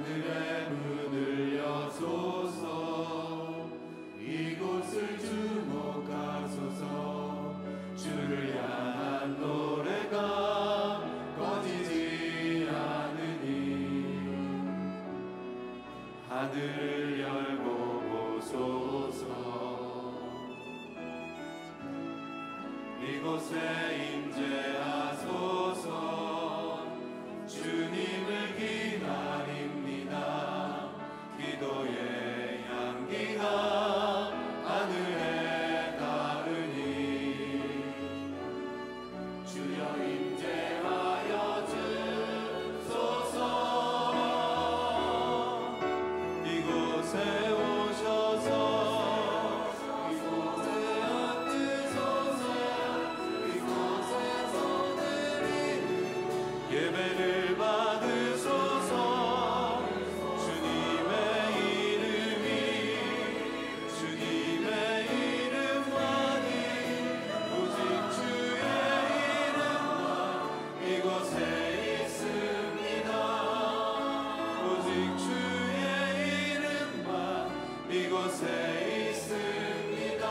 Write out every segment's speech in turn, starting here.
하늘의 문을 여소서. 이곳을 주목하소서. 주를 향한 노래가 꺼지지 않으니 하늘을 열고 보소서. 이곳에 임재하소서. 주님을 기다립니다. 기도의 향기가 하늘에 닿으니 주여 임재하여 주소서. 이곳에 오셔서 이곳에 앉으소서. 이곳에 손을 예배를 받으소서. 주님의 이름이 주님의 이름만이 오직 주의 이름만 이곳에 있습니다. 오직 주의 이름만 이곳에 있습니다.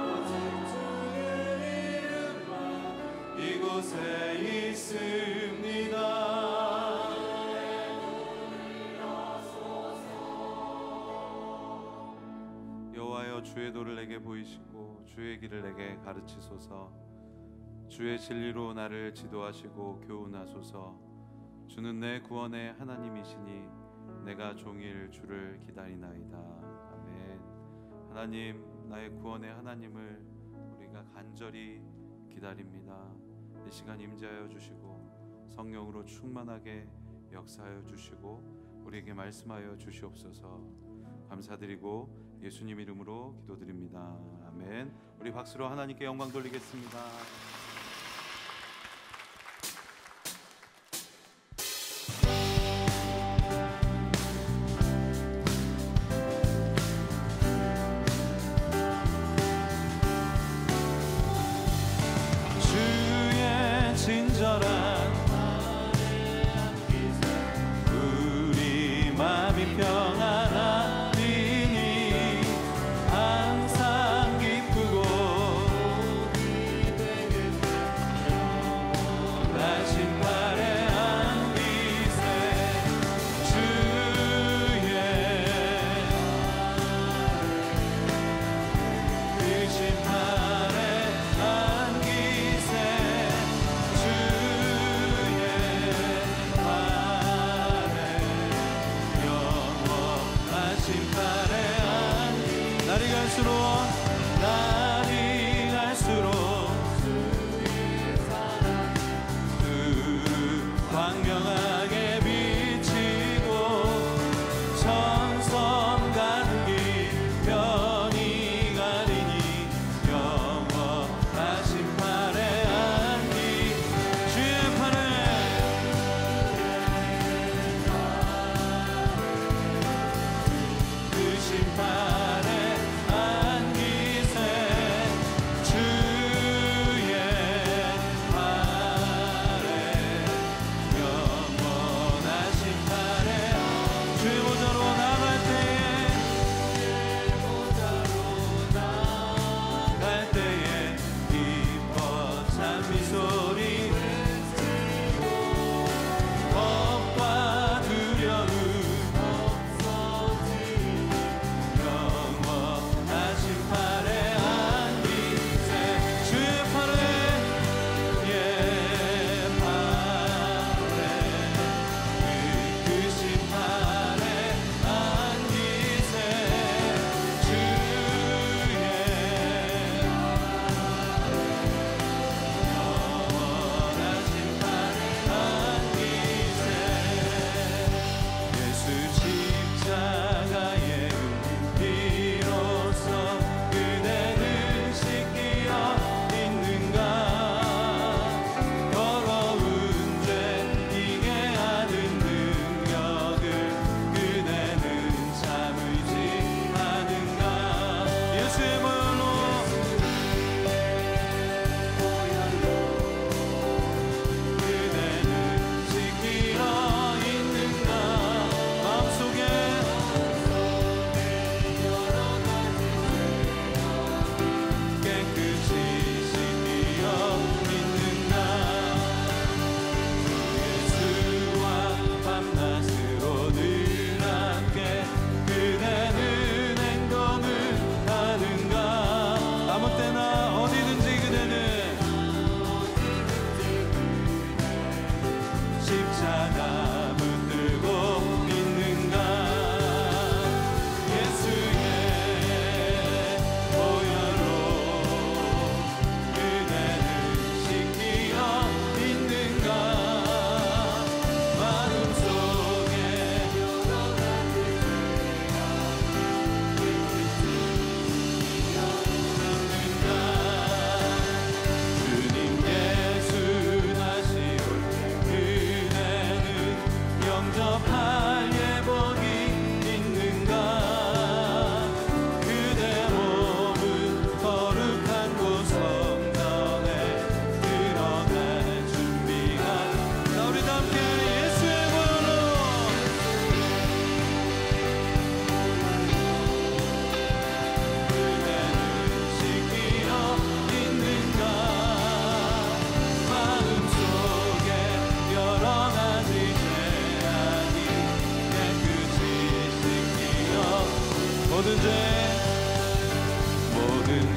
오직 주의 이름만 이곳에 있습니다. 여호와여, 주의 도를 내게 보이시고 주의 길을 내게 가르치소서. 주의 진리로 나를 지도하시고 교훈하소서. 주는 내 구원의 하나님이시니 내가 종일 주를 기다리나이다. 아멘. 하나님, 나의 구원의 하나님을 우리가 간절히 기다립니다. 이 시간 임재하여 주시고 성령으로 충만하게 역사하여 주시고 우리에게 말씀하여 주시옵소서. 감사드리고 예수님 이름으로 기도드립니다. 아멘. 우리 박수로 하나님께 영광 돌리겠습니다. 주의 친절한 우리 마음이 평안하리니 항상 기쁘고 나신 발에 안기세. 주의 크신 발에 안기세. 주의 발에 영원하신 발에 날이 갈수록 광명하게 비치고 천성 가는 길 편히 가리니 영원하신 팔에 안기. 주의 팔에 크신 팔에 안기.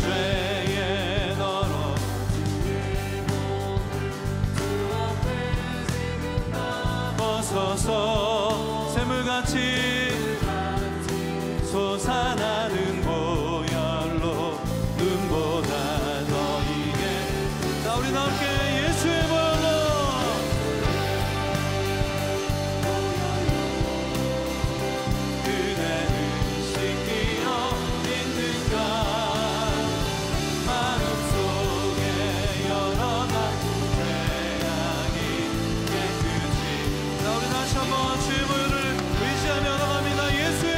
죄에 널어 벗어서 샘물같이 솟아나는 보혈로 눈보다 너에게 자 우리 함께 예수의 보혈로 그대는 씻기어 있는가 마음속에 여러 가지 죄악이 깨끗이 자 우리 다시 한번 주의 보혈을 의지하며 나갑니다. 예수의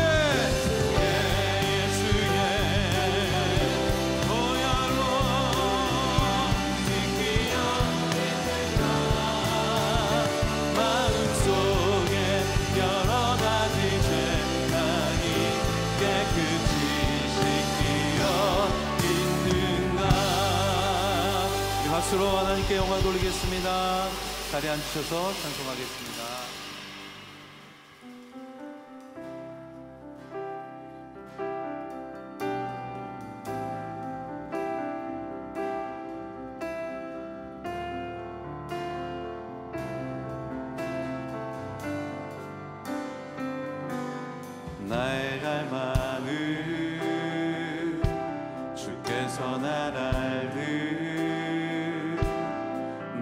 박수로 하나님께 영광 돌리겠습니다. 자리에 앉으셔서 찬송하겠습니다. 나의 갈망은 주께서 날 알듯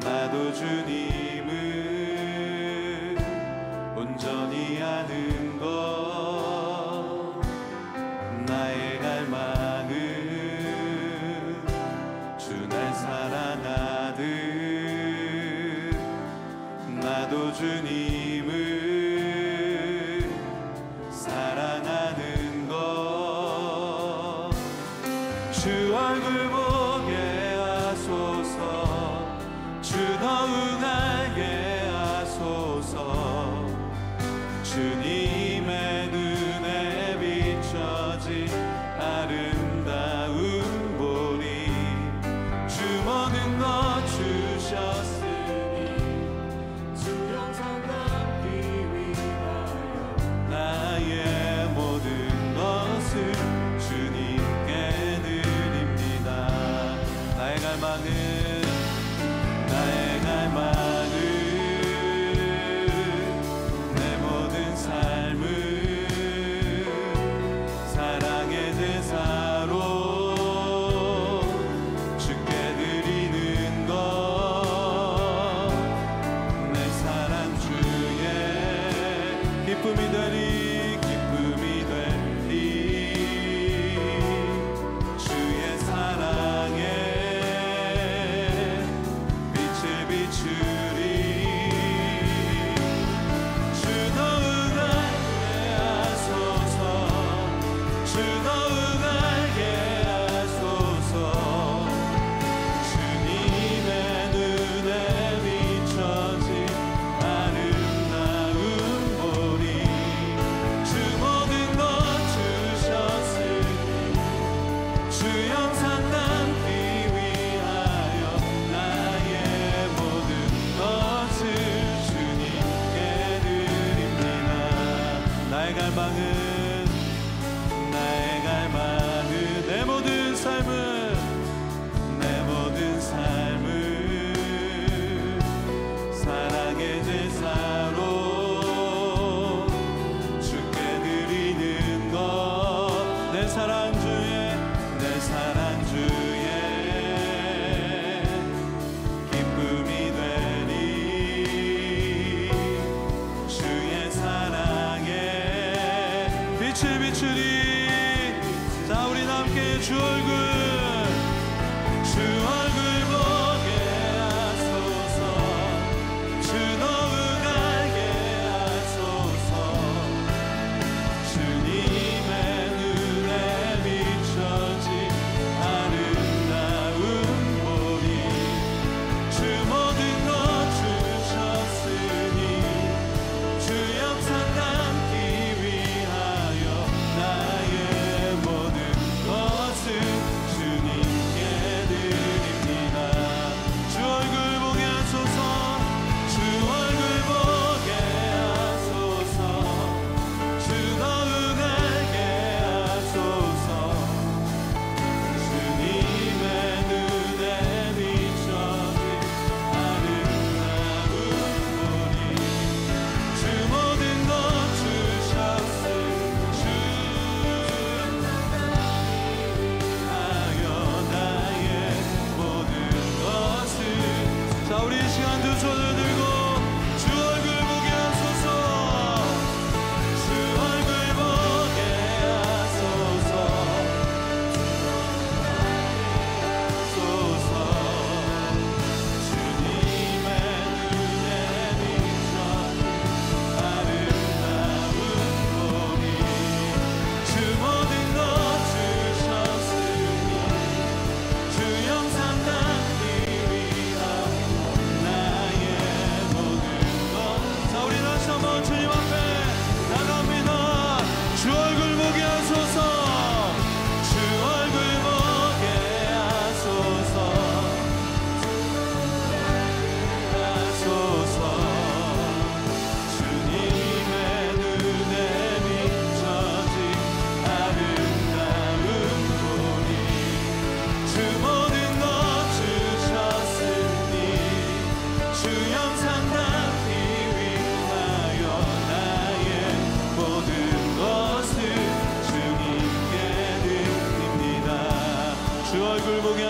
나도 주님을 온전히 아는 것 나의 갈망은 주 날 사랑하듯 나도 주님을 사랑하는 것 주 얼굴 보게 하소서 주 더욱 알게 하소서 주님의 눈에 비춰진 아름다운 보리 주 모든 것 주셨으니 주 영상 남기 위하여 나의 모든 것을 주님께 드립니다. 나의 갈망은 내 모든 삶을 사랑의 제사로 주께 드리는 것 내 사랑 주의 기쁨이 되리 주의 사랑에 빛을 비추리 주 더욱 알게 하소서 주 더욱 알게 하소서 주님의 눈에 비춰진 아름다운 보리 주 모든 것 주셨으니 주 영상 남기 위하여 나의 모든 것을 주님께 드립니다. 나의 갈망은 내 모든 삶을 사랑의 제사로 주께 드리는 것 내 사랑 주의 기쁨이 되리 주의 사랑에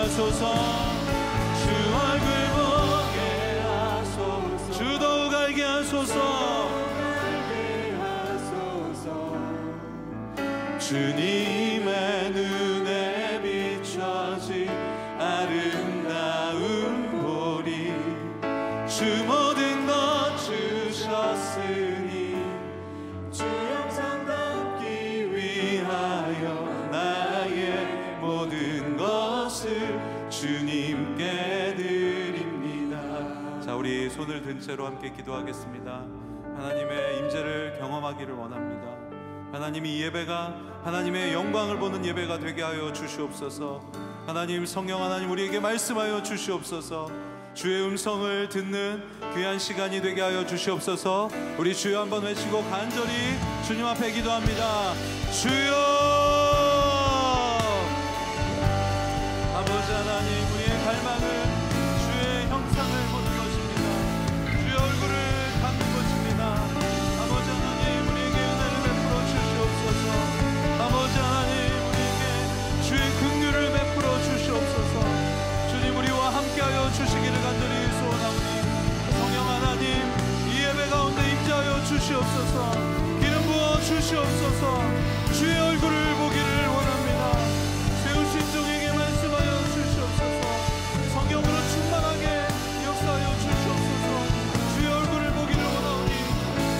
하소서. 주 얼굴 보게 하소서. 주 더욱 알게 하소서. 주님의 눈에 비춰진 아름다운 보리. 주 모든 것 주셨으니 주 영상 담기 위하여 나의 모든 것을 주님께 드립니다. 자, 우리 손을 든 채로 함께 기도하겠습니다. 하나님의 임재를 경험하기를 원합니다. 하나님이 이 예배가 하나님의 영광을 보는 예배가 되게 하여 주시옵소서. 하나님, 성령 하나님, 우리에게 말씀하여 주시옵소서. 주의 음성을 듣는 귀한 시간이 되게 하여 주시옵소서. 우리 주여 한번 외치고 간절히 주님 앞에 기도합니다. 주여! 아버지 하나님, 우리의 갈망은 주의 형상을 보는 것입니다. 주의 얼굴을 담는 것입니다. 아버지 하나님, 우리에게 은혜를 베풀어 주시옵소서. 아버지 하나님, 우리에게 주의 긍휼을 베풀어 주시옵소서. 주님, 우리와 함께하여 주시기를 간절히 소원하오니 성령 하나님, 이 예배 가운데 임재하여 주시옵소서. 기름 부어 주시옵소서. 주의 얼굴을 보기를 원합니다. 세우신 종에게 말씀하여 주시옵소서. 성령으로 충만하게 역사하여 주시옵소서. 주의 얼굴을 보기를 원하오니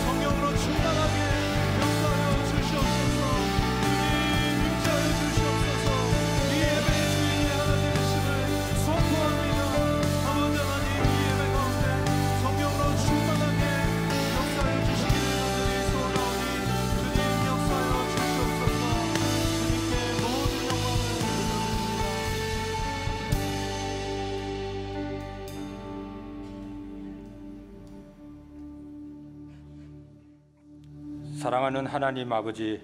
성령으로 충만하게 역사하여 주시옵소서. 주님, 임재하여 주시옵소서. 이 예배의 주인이 하나님 되심을 선포합니다. 아버지 하나님, 이 예배 가운데 성령으로 충만하게 역사하여 주시기를 간절히 소원하오니 주님, 역사하여 주시옵소서. 주님께 모든 영광을 드립니다. 사랑하는 하나님 아버지,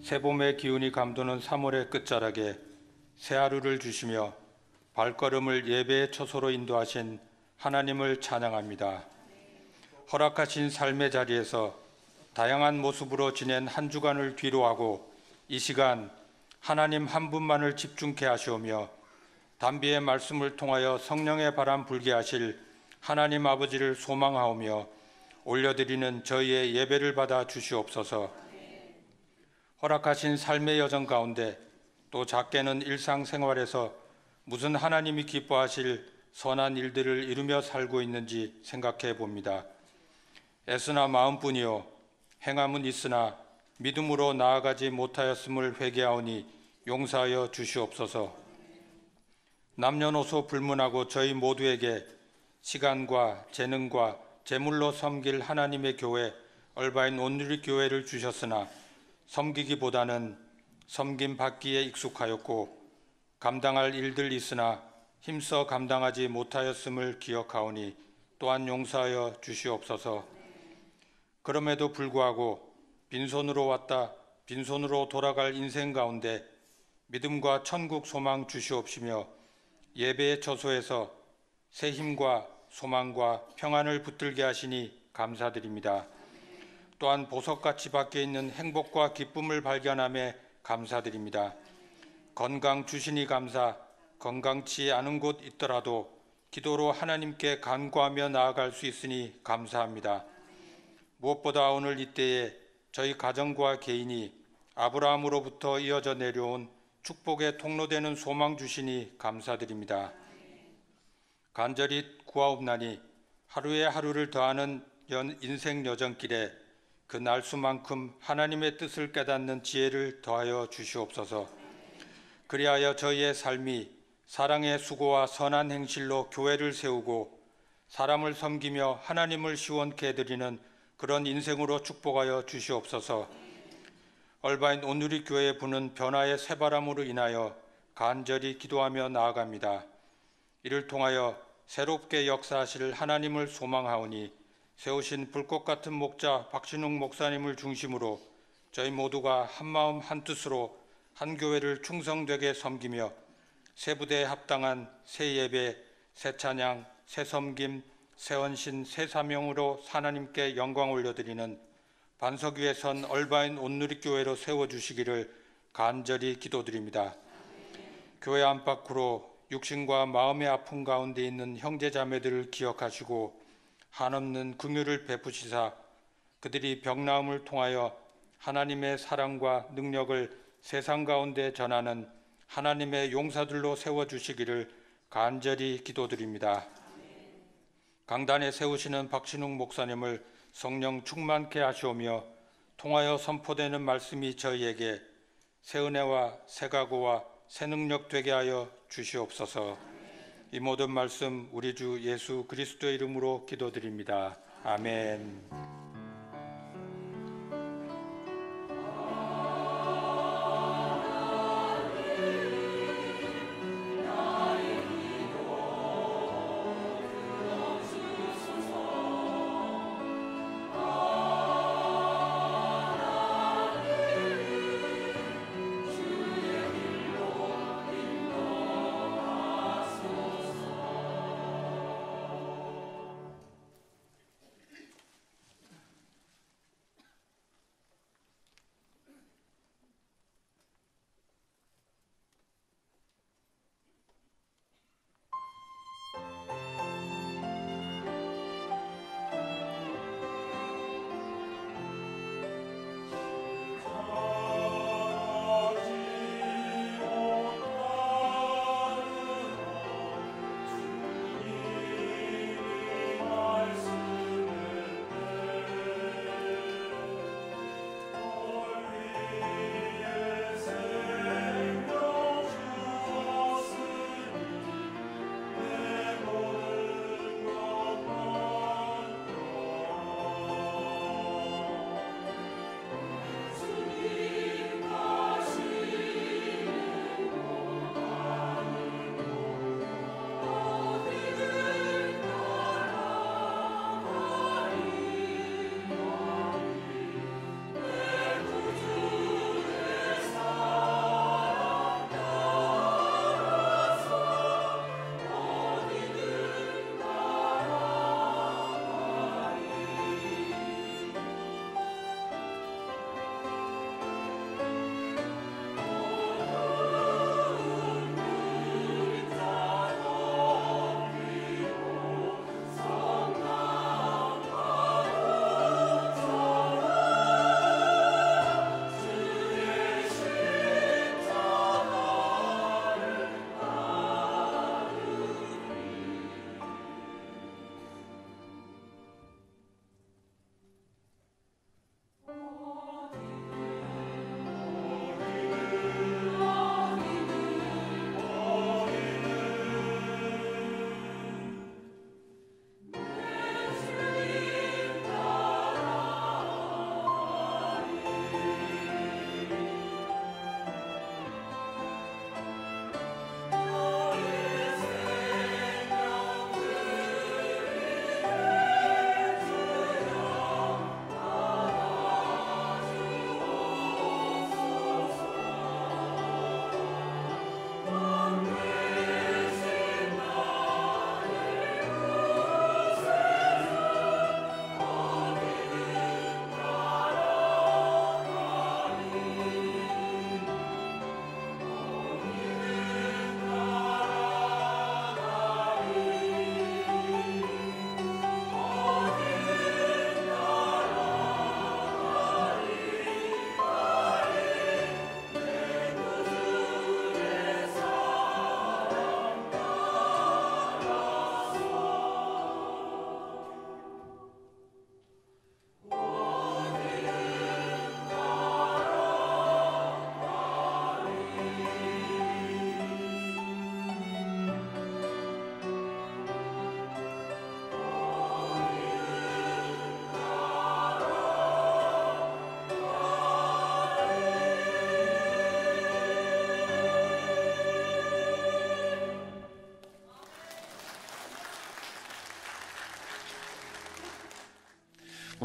새봄의 기운이 감도는 3월의 끝자락에 새 하루를 주시며 발걸음을 예배의 처소로 인도하신 하나님을 찬양합니다. 허락하신 삶의 자리에서 다양한 모습으로 지낸 한 주간을 뒤로하고 이 시간 하나님 한 분만을 집중케 하시오며 단비의 말씀을 통하여 성령의 바람 불게 하실 하나님 아버지를 소망하오며 올려드리는 저희의 예배를 받아 주시옵소서. 허락하신 삶의 여정 가운데 또 작게는 일상생활에서 무슨 하나님이 기뻐하실 선한 일들을 이루며 살고 있는지 생각해 봅니다. 애쓰나 마음뿐이요 행함은 있으나 믿음으로 나아가지 못하였음을 회개하오니 용서하여 주시옵소서. 남녀노소 불문하고 저희 모두에게 시간과 재능과 재물로 섬길 하나님의 교회 얼바인 온누리 교회를 주셨으나 섬기기보다는 섬김 받기에 익숙하였고 감당할 일들 있으나 힘써 감당하지 못하였음을 기억하오니 또한 용서하여 주시옵소서. 그럼에도 불구하고 빈손으로 왔다 빈손으로 돌아갈 인생 가운데 믿음과 천국 소망 주시옵시며 예배의 처소에서 새 힘과 소망과 평안을 붙들게 하시니 감사드립니다. 또한 보석같이 밖에 있는 행복과 기쁨을 발견함에 감사드립니다. 건강 주시니 감사, 건강치 않은 곳 있더라도 기도로 하나님께 간구하며 나아갈 수 있으니 감사합니다. 무엇보다 오늘 이때에 저희 가정과 개인이 아브라함으로부터 이어져 내려온 축복의 통로되는 소망 주시니 감사드립니다. 간절히 구하옵나니 하루에 하루를 더하는 인생 여정길에 그 날수만큼 하나님의 뜻을 깨닫는 지혜를 더하여 주시옵소서. 그리하여 저희의 삶이 사랑의 수고와 선한 행실로 교회를 세우고 사람을 섬기며 하나님을 시원케 해드리는 그런 인생으로 축복하여 주시옵소서. 얼바인 온누리 교회에 부는 변화의 새바람으로 인하여 간절히 기도하며 나아갑니다. 이를 통하여 새롭게 역사하실 하나님을 소망하오니 세우신 불꽃 같은 목자 박신웅 목사님을 중심으로 저희 모두가 한마음 한뜻으로 한 교회를 충성되게 섬기며 새 부대에 합당한 새 예배, 새 찬양, 새 섬김, 새 헌신, 새 사명으로 하나님께 영광 올려드리는 반석 위에 선 얼바인 온누리 교회로 세워주시기를 간절히 기도드립니다. 교회 안팎으로 육신과 마음의 아픔 가운데 있는 형제자매들을 기억하시고 한없는 긍휼을 베푸시사 그들이 병나음을 통하여 하나님의 사랑과 능력을 세상 가운데 전하는 하나님의 용사들로 세워주시기를 간절히 기도드립니다. 강단에 세우시는 박신웅 목사님을 성령 충만케 하시오며 통하여 선포되는 말씀이 저희에게 새 은혜와 새 각오와 새 능력 되게 하여 주시옵소서. 이 모든 말씀 우리 주 예수 그리스도의 이름으로 기도드립니다. 아멘.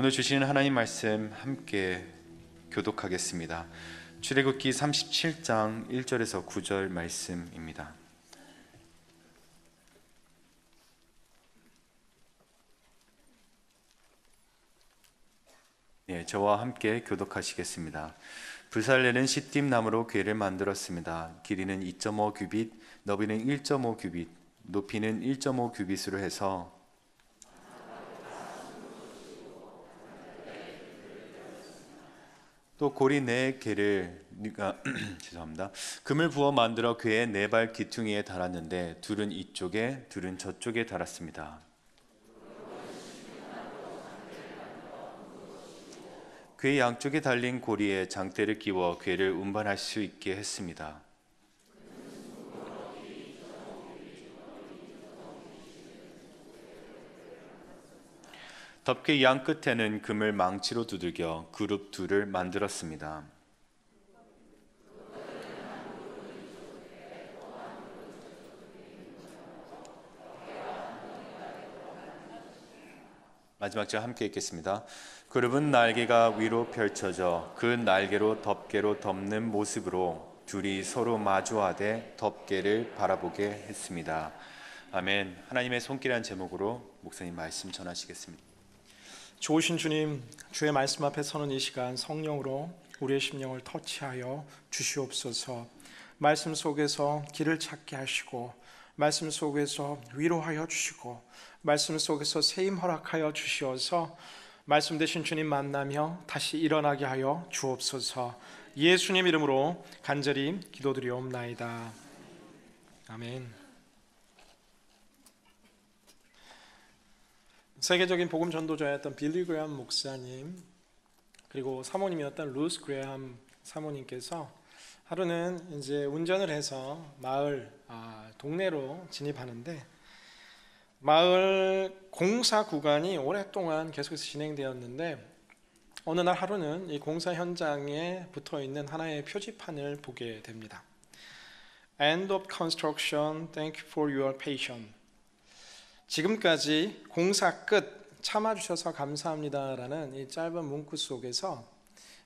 오늘 주시는 하나님 말씀 함께 교독하겠습니다. 출애굽기 37장 1절에서 9절 말씀입니다. 저와 함께 교독하시겠습니다. 브살렐은 시딤 나무로 궤를 만들었습니다. 길이는 2.5 규빗, 너비는 1.5 규빗, 높이는 1.5 규빗으로 해서 또 고리 네 개를 죄송합니다. 금을 부어 만들어 궤의 네 발 기퉁이에 달았는데 둘은 이쪽에 둘은 저쪽에 달았습니다. 궤 양쪽에 달린 고리에 장대를 끼워 궤를 운반할 수 있게 했습니다. 덮개 양 끝에는 금을 망치로 두들겨 그룹 둘을 만들었습니다. 마지막 절 함께 읽겠습니다. 그룹은 날개가 위로 펼쳐져 그 날개로 덮개로 덮는 모습으로 둘이 서로 마주하되 덮개를 바라보게 했습니다. 아멘. 하나님의 손길이라는 제목으로 목사님 말씀 전하시겠습니다. 좋으신 주님, 주의 말씀 앞에 서는 이 시간 성령으로 우리의 심령을 터치하여 주시옵소서. 말씀 속에서 길을 찾게 하시고 말씀 속에서 위로하여 주시고 말씀 속에서 세임 허락하여 주시어서 말씀 되신 주님 만나며 다시 일어나게 하여 주옵소서. 예수님 이름으로 간절히 기도드리옵나이다. 아멘. 세계적인 복음 전도자였던 빌리 그레함 목사님 그리고 사모님이었던 루스 그레함 사모님께서 하루는 이제 운전을 해서 마을 동네로 진입하는데 마을 공사 구간이 오랫동안 계속해서 진행되었는데 어느 날 하루는 이 공사 현장에 붙어 있는 하나의 표지판을 보게 됩니다. End of construction. Thank you for your patience. 지금까지 공사 끝 참아주셔서 감사합니다라는 이 짧은 문구 속에서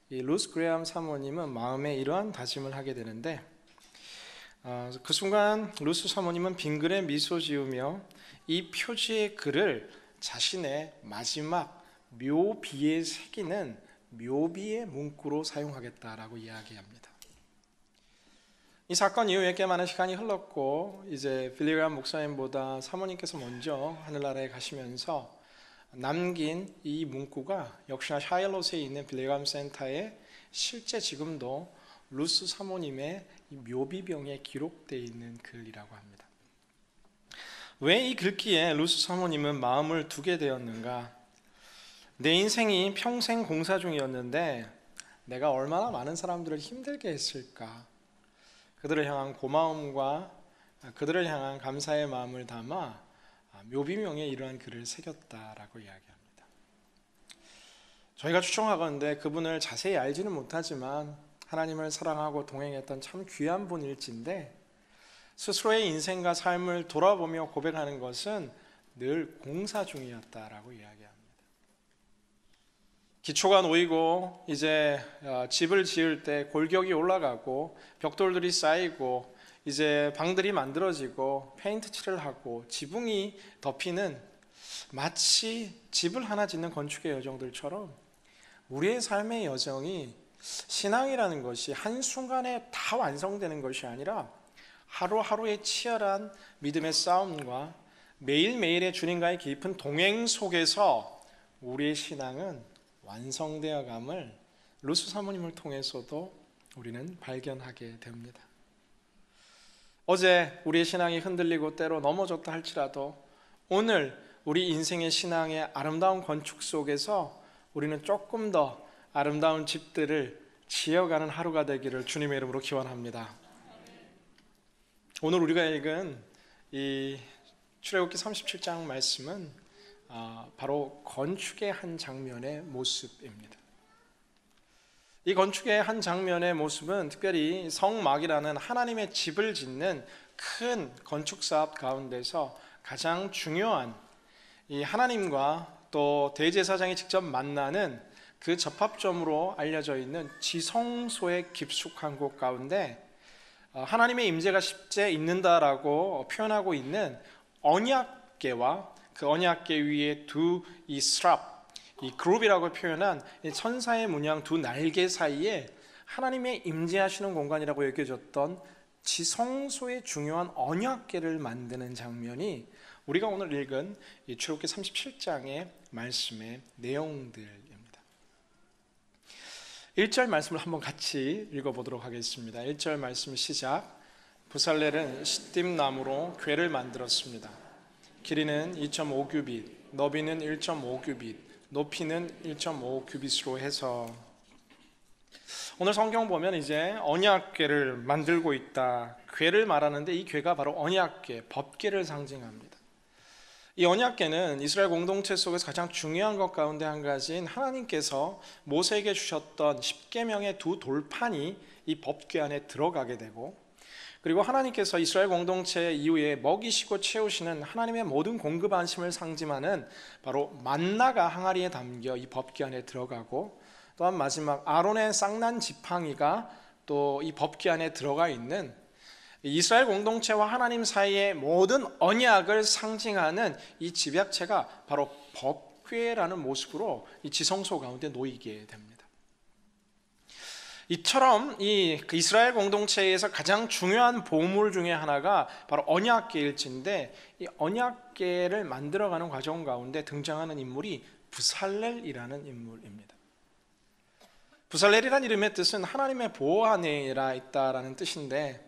이 루스 그레함 사모님은 마음에 이러한 다짐을 하게 되는데 그 순간 루스 사모님은 빙그레 미소 지으며 이 표지의 글을 자신의 마지막 묘비에 새기는 묘비의 문구로 사용하겠다라고 이야기합니다. 이 사건 이후에 꽤 많은 시간이 흘렀고 이제 빌리 그레함 목사님보다 사모님께서 먼저 하늘나라에 가시면서 남긴 이 문구가 역시나 샤일롯에 있는 빌리 그레함 센터에 실제 지금도 루스 사모님의 이 묘비병에 기록되어 있는 글이라고 합니다. 왜 이 글귀에 루스 사모님은 마음을 두게 되었는가? 내 인생이 평생 공사 중이었는데 내가 얼마나 많은 사람들을 힘들게 했을까? 그들을 향한 고마움과 그들을 향한 감사의 마음을 담아 묘비명에 이러한 글을 새겼다라고 이야기합니다. 저희가 추정하건대 그분을 자세히 알지는 못하지만 하나님을 사랑하고 동행했던 참 귀한 분일진데 스스로의 인생과 삶을 돌아보며 고백하는 것은 늘 공사 중이었다라고 이야기합니다. 기초가 놓이고 이제 집을 지을 때 골격이 올라가고 벽돌들이 쌓이고 이제 방들이 만들어지고 페인트 칠을 하고 지붕이 덮이는 마치 집을 하나 짓는 건축의 여정들처럼 우리의 삶의 여정이 신앙이라는 것이 한순간에 다 완성되는 것이 아니라 하루하루의 치열한 믿음의 싸움과 매일매일의 주님과의 깊은 동행 속에서 우리의 신앙은 완성되어 감을 루스 사모님을 통해서도 우리는 발견하게 됩니다. 어제 우리의 신앙이 흔들리고 때로 넘어졌다 할지라도 오늘 우리 인생의 신앙의 아름다운 건축 속에서 우리는 조금 더 아름다운 집들을 지어가는 하루가 되기를 주님의 이름으로 기원합니다. 오늘 우리가 읽은 이 출애굽기 37장 말씀은 바로 건축의 한 장면의 모습입니다. 이 건축의 한 장면의 모습은 특별히 성막이라는 하나님의 집을 짓는 큰 건축 사업 가운데서 가장 중요한 이 하나님과 또 대제사장이 직접 만나는 그 접합점으로 알려져 있는 지성소의 깊숙한 곳 가운데 하나님의 임재가 십제 있는다라고 표현하고 있는 언약궤와 그 언약궤 위에 두 이 스랍, 이 그룹이라고 표현한 천사의 문양 두 날개 사이에 하나님의 임재하시는 공간이라고 여겨졌던 지성소의 중요한 언약궤를 만드는 장면이 우리가 오늘 읽은 이 출애굽기 37장의 말씀의 내용들입니다. 1절 말씀을 한번 같이 읽어보도록 하겠습니다. 1절 말씀 시작. 부살렐은 시딤 나무로 궤를 만들었습니다. 길이는 2.5규빗, 너비는 1.5규빗, 높이는 1.5규빗으로 해서, 오늘 성경 보면 이제 언약궤를 만들고 있다. 궤를 말하는데 이 궤가 바로 언약궤, 법궤를 상징합니다. 이 언약궤는 이스라엘 공동체 속에서 가장 중요한 것 가운데 한 가지인 하나님께서 모세에게 주셨던 십계명의 두 돌판이 이 법궤 안에 들어가게 되고, 그리고 하나님께서 이스라엘 공동체 이후에 먹이시고 채우시는 하나님의 모든 공급 안심을 상징하는 바로 만나가 항아리에 담겨 이 법궤 안에 들어가고, 또한 마지막 아론의 쌍난 지팡이가 또 이 법궤 안에 들어가 있는 이스라엘 공동체와 하나님 사이의 모든 언약을 상징하는 이 집약체가 바로 법궤라는 모습으로 이 지성소 가운데 놓이게 됩니다. 이처럼 이 이스라엘 공동체에서 가장 중요한 보물 중에 하나가 바로 언약궤일지인데, 이 언약궤를 만들어가는 과정 가운데 등장하는 인물이 부살렐이라는 인물입니다. 부살렐이라는 이름의 뜻은 하나님의 보호 안에 있다라는 뜻인데,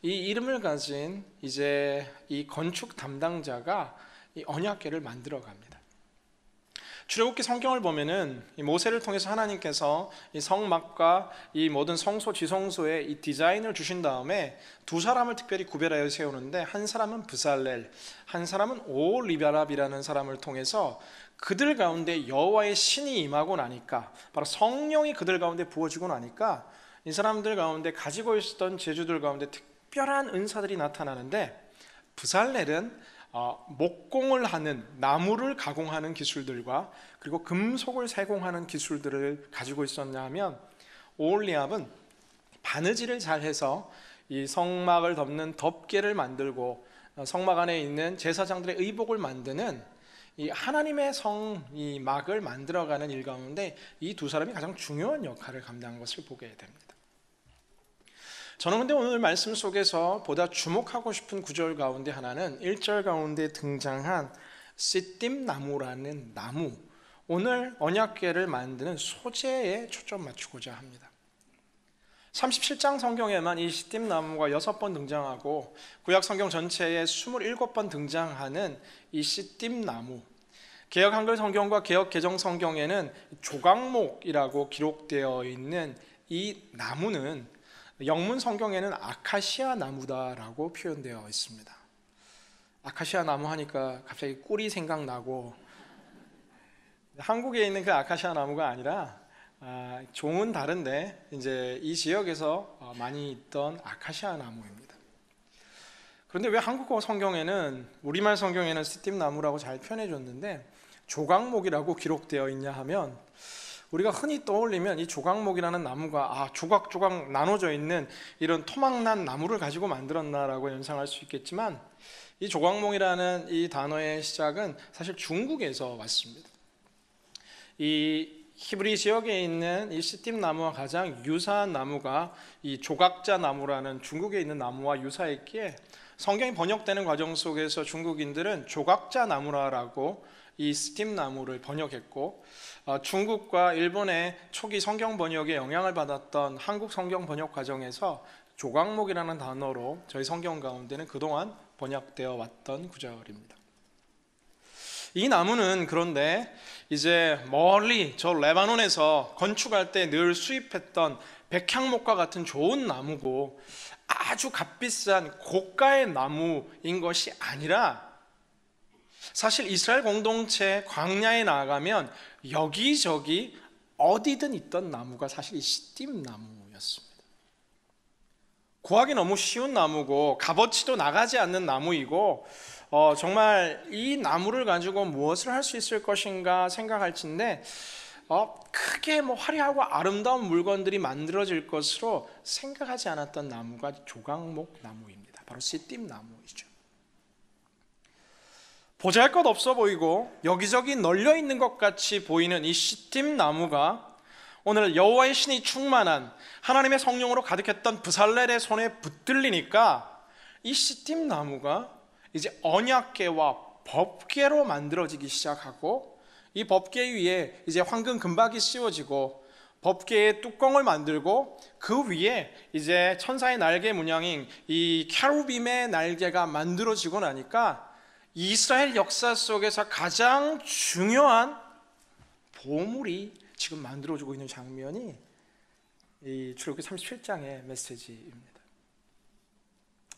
이 이름을 가진 이제 이 건축 담당자가 이 언약궤를 만들어 갑니다. 출애굽기 성경을 보면은 이 모세를 통해서 하나님께서 이 성막과 이 모든 성소 지성소의 이 디자인을 주신 다음에 두 사람을 특별히 구별하여 세우는데, 한 사람은 부살렐, 한 사람은 오홀리바랍이라는 사람을 통해서 그들 가운데 여호와의 신이 임하고 나니까, 바로 성령이 그들 가운데 부어지고 나니까 이 사람들 가운데 가지고 있었던 재주들 가운데 특별한 은사들이 나타나는데, 부살렐은 목공을 하는, 나무를 가공하는 기술들과 그리고 금속을 세공하는 기술들을 가지고 있었냐 하면, 오홀리압은 바느질을 잘해서 이 성막을 덮는 덮개를 만들고 성막 안에 있는 제사장들의 의복을 만드는 이 하나님의 성, 이 막을 만들어가는 일 가운데 이 두 사람이 가장 중요한 역할을 감당한 것을 보게 됩니다. 저는 근데 오늘 말씀 속에서 보다 주목하고 싶은 구절 가운데 하나는 1절 가운데 등장한 시딤 나무라는 나무, 오늘 언약궤를 만드는 소재에 초점 맞추고자 합니다. 37장 성경에만 이 시딤 나무가 6번 등장하고 구약 성경 전체에 27번 등장하는 이 시딤 나무, 개역 한글 성경과 개역 개정 성경에는 조각목이라고 기록되어 있는 이 나무는 영문 성경에는 아카시아 나무다라고 표현되어 있습니다. 아카시아 나무 하니까 갑자기 꿀이 생각나고, 한국에 있는 그 아카시아 나무가 아니라 종은 다른데 이제 이 지역에서 많이 있던 아카시아 나무입니다. 그런데 왜 한국어 성경에는, 우리말 성경에는 시딤 나무라고 잘 표현해 줬는데 조각목이라고 기록되어 있냐 하면, 우리가 흔히 떠올리면 이 조각목이라는 나무가 조각조각 나눠져 있는 이런 토막난 나무를 가지고 만들었나라고 연상할 수 있겠지만, 이 조각목이라는 이 단어의 시작은 사실 중국에서 왔습니다. 이 히브리 지역에 있는 이 시딤 나무와 가장 유사한 나무가 이 조각자 나무라는 중국에 있는 나무와 유사했기에 성경이 번역되는 과정 속에서 중국인들은 조각자 나무라고 이 시딤 나무를 번역했고, 중국과 일본의 초기 성경 번역에 영향을 받았던 한국 성경 번역 과정에서 조각목이라는 단어로 저희 성경 가운데는 그동안 번역되어 왔던 구절입니다. 이 나무는 그런데 이제 멀리 저 레바논에서 건축할 때 늘 수입했던 백향목과 같은 좋은 나무고, 아주 값비싼 고가의 나무인 것이 아니라, 사실 이스라엘 공동체 광야에 나아가면 여기저기 어디든 있던 나무가 사실 이 시딤 나무였습니다. 구하기 너무 쉬운 나무고 값어치도 나가지 않는 나무이고, 정말 이 나무를 가지고 무엇을 할 수 있을 것인가 생각할진데, 크게 화려하고 아름다운 물건들이 만들어질 것으로 생각하지 않았던 나무가 조각목 나무입니다. 바로 시딤 나무이죠. 보잘것없어 보이고 여기저기 널려 있는 것 같이 보이는 이 시딤 나무가 오늘 여호와의 신이 충만한 하나님의 성령으로 가득했던 브살렐의 손에 붙들리니까 이 시팀 나무가 이제 언약궤와 법궤로 만들어지기 시작하고, 이 법궤 위에 이제 황금 금박이 씌워지고 법궤의 뚜껑을 만들고 그 위에 이제 천사의 날개 문양인 이 캐루빔의 날개가 만들어지고 나니까 이스라엘 역사 속에서 가장 중요한 보물이 지금 만들어지고 있는 장면이 이 출애굽기 37장의 메시지입니다.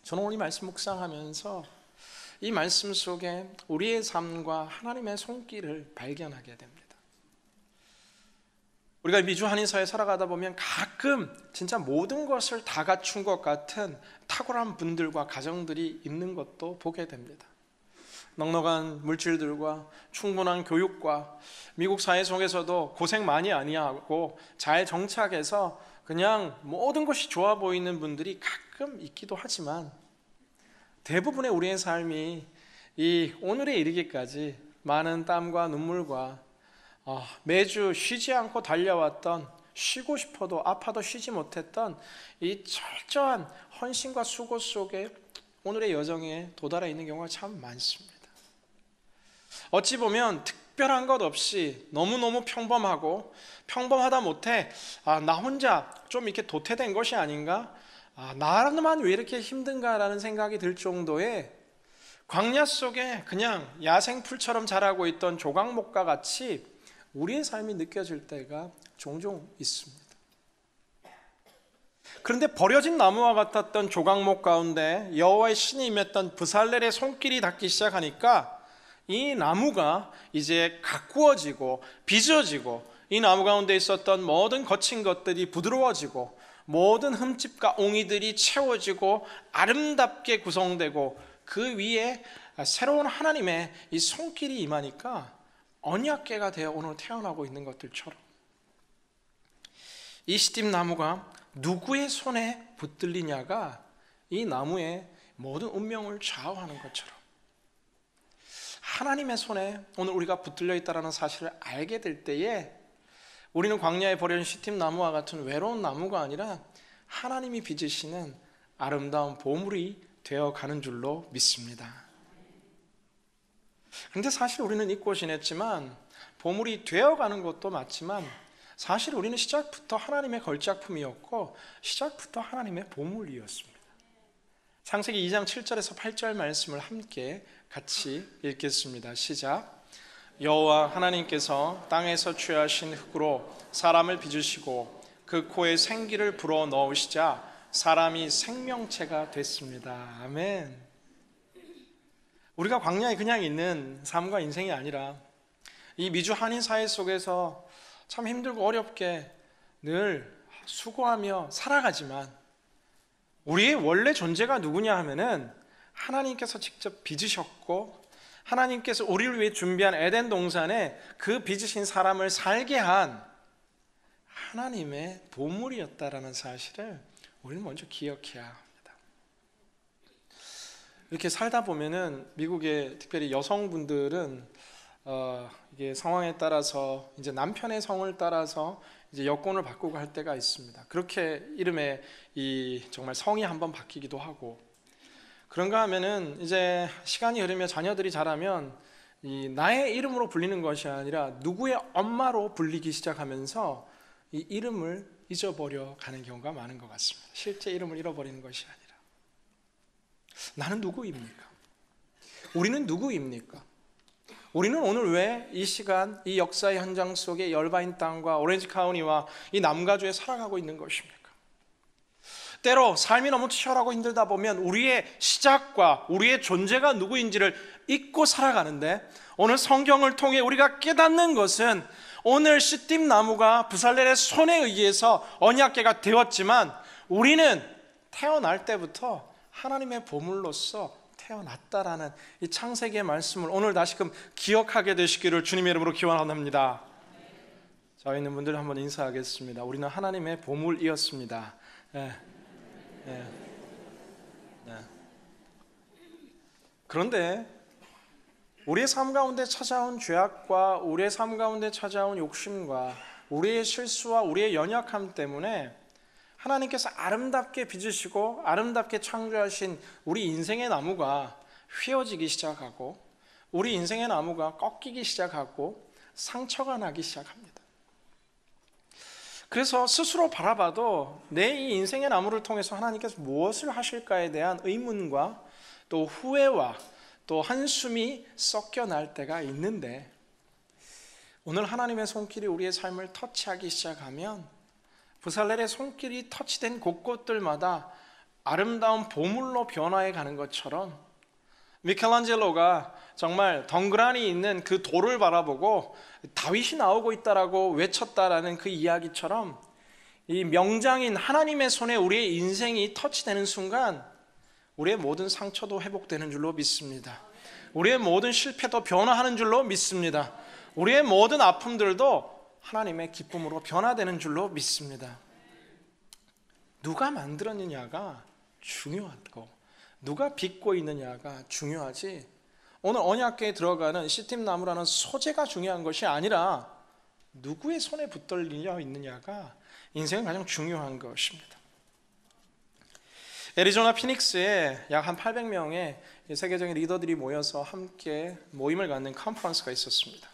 저는 오늘 이 말씀 묵상하면서 이 말씀 속에 우리의 삶과 하나님의 손길을 발견하게 됩니다. 우리가 미주 한인사회에 살아가다 보면 가끔 진짜 모든 것을 다 갖춘 것 같은 탁월한 분들과 가정들이 있는 것도 보게 됩니다. 넉넉한 물질들과 충분한 교육과 미국 사회 속에서도 고생 많이 아니하고 잘 정착해서 그냥 모든 것이 좋아 보이는 분들이 가끔 있기도 하지만, 대부분의 우리의 삶이 이 오늘에 이르기까지 많은 땀과 눈물과 매주 쉬지 않고 달려왔던, 쉬고 싶어도 아파도 쉬지 못했던 이 철저한 헌신과 수고 속에 오늘의 여정에 도달해 있는 경우가 참 많습니다. 어찌 보면 특별한 것 없이 너무너무 평범하고, 평범하다 못해 나 혼자 좀 이렇게 도태된 것이 아닌가, 나만 왜 이렇게 힘든가라는 생각이 들 정도의 광야 속에 그냥 야생풀처럼 자라고 있던 조각목과 같이 우리의 삶이 느껴질 때가 종종 있습니다. 그런데 버려진 나무와 같았던 조각목 가운데 여호와의 신이 임했던 브살렐의 손길이 닿기 시작하니까 이 나무가 이제 가꾸어지고 빚어지고, 이 나무 가운데 있었던 모든 거친 것들이 부드러워지고 모든 흠집과 옹이들이 채워지고 아름답게 구성되고 그 위에 새로운 하나님의 이 손길이 임하니까 언약궤가 되어 오늘 태어나고 있는 것들처럼, 이 시딤 나무가 누구의 손에 붙들리냐가 이 나무의 모든 운명을 좌우하는 것처럼 하나님의 손에 오늘 우리가 붙들려 있다는 사실을 알게 될 때에 우리는 광야에 버려진 시딤 나무와 같은 외로운 나무가 아니라 하나님이 빚으시는 아름다운 보물이 되어가는 줄로 믿습니다. 그런데 사실 우리는 잊고 지냈지만, 보물이 되어가는 것도 맞지만 사실 우리는 시작부터 하나님의 걸작품이었고 시작부터 하나님의 보물이었습니다. 창세기 2장 7절에서 8절 말씀을 함께 같이 읽겠습니다. 시작. 여호와 하나님께서 땅에서 취하신 흙으로 사람을 빚으시고 그 코에 생기를 불어 넣으시자 사람이 생명체가 됐습니다. 아멘. 우리가 광야에 그냥 있는 삶과 인생이 아니라 이 미주 한인 사회 속에서 참 힘들고 어렵게 늘 수고하며 살아가지만, 우리의 원래 존재가 누구냐 하면은 하나님께서 직접 빚으셨고 하나님께서 우리를 위해 준비한 에덴 동산에 그 빚으신 사람을 살게 한 하나님의 보물이었다라는 사실을 우리는 먼저 기억해야 합니다. 이렇게 살다 보면은 미국의 특별히 여성분들은 이게 상황에 따라서 이제 남편의 성을 따라서 이제 여권을 바꾸고 할 때가 있습니다. 그렇게 이름에 이 정말 성이 한번 바뀌기도 하고, 그런가 하면은 이제 시간이 흐르며 자녀들이 자라면 이 나의 이름으로 불리는 것이 아니라 누구의 엄마로 불리기 시작하면서 이 이름을 잊어버려 가는 경우가 많은 것 같습니다. 실제 이름을 잃어버리는 것이 아니라 나는 누구입니까? 우리는 누구입니까? 우리는 오늘 왜 이 시간, 이 역사의 현장 속에 열바인 땅과 오렌지 카운티와 이 남가주에 살아가고 있는 것입니까? 때로 삶이 너무 치열하고 힘들다 보면 우리의 시작과 우리의 존재가 누구인지를 잊고 살아가는데, 오늘 성경을 통해 우리가 깨닫는 것은 오늘 시딤 나무가 브살렐의 손에 의해서 언약궤가 되었지만 우리는 태어날 때부터 하나님의 보물로서 태어났다라는 이 창세기의 말씀을 오늘 다시금 기억하게 되시기를 주님의 이름으로 기원합니다. 저희 있는 분들 한번 인사하겠습니다. 우리는 하나님의 보물이었습니다. 네. 그런데 우리의 삶 가운데 찾아온 죄악과 우리의 삶 가운데 찾아온 욕심과 우리의 실수와 우리의 연약함 때문에 하나님께서 아름답게 빚으시고 아름답게 창조하신 우리 인생의 나무가 휘어지기 시작하고 우리 인생의 나무가 꺾이기 시작하고 상처가 나기 시작합니다. 그래서 스스로 바라봐도 내 이 인생의 나무를 통해서 하나님께서 무엇을 하실까에 대한 의문과 또 후회와 또 한숨이 섞여날 때가 있는데, 오늘 하나님의 손길이 우리의 삶을 터치하기 시작하면 부살렐의 손길이 터치된 곳곳들마다 아름다운 보물로 변화해 가는 것처럼, 미켈란젤로가 정말 덩그러니 있는 그 돌을 바라보고 다윗이 나오고 있다라고 외쳤다라는 그 이야기처럼, 이 명장인 하나님의 손에 우리의 인생이 터치되는 순간 우리의 모든 상처도 회복되는 줄로 믿습니다. 우리의 모든 실패도 변화하는 줄로 믿습니다. 우리의 모든 아픔들도 하나님의 기쁨으로 변화되는 줄로 믿습니다. 누가 만들었느냐가 중요하고 누가 빚고 있느냐가 중요하지, 오늘 언약궤에 들어가는 시팀나무라는 소재가 중요한 것이 아니라 누구의 손에 붙들려 있느냐가 인생의 가장 중요한 것입니다. 애리조나 피닉스에 약 한 800명의 세계적인 리더들이 모여서 함께 모임을 갖는 컨퍼런스가 있었습니다.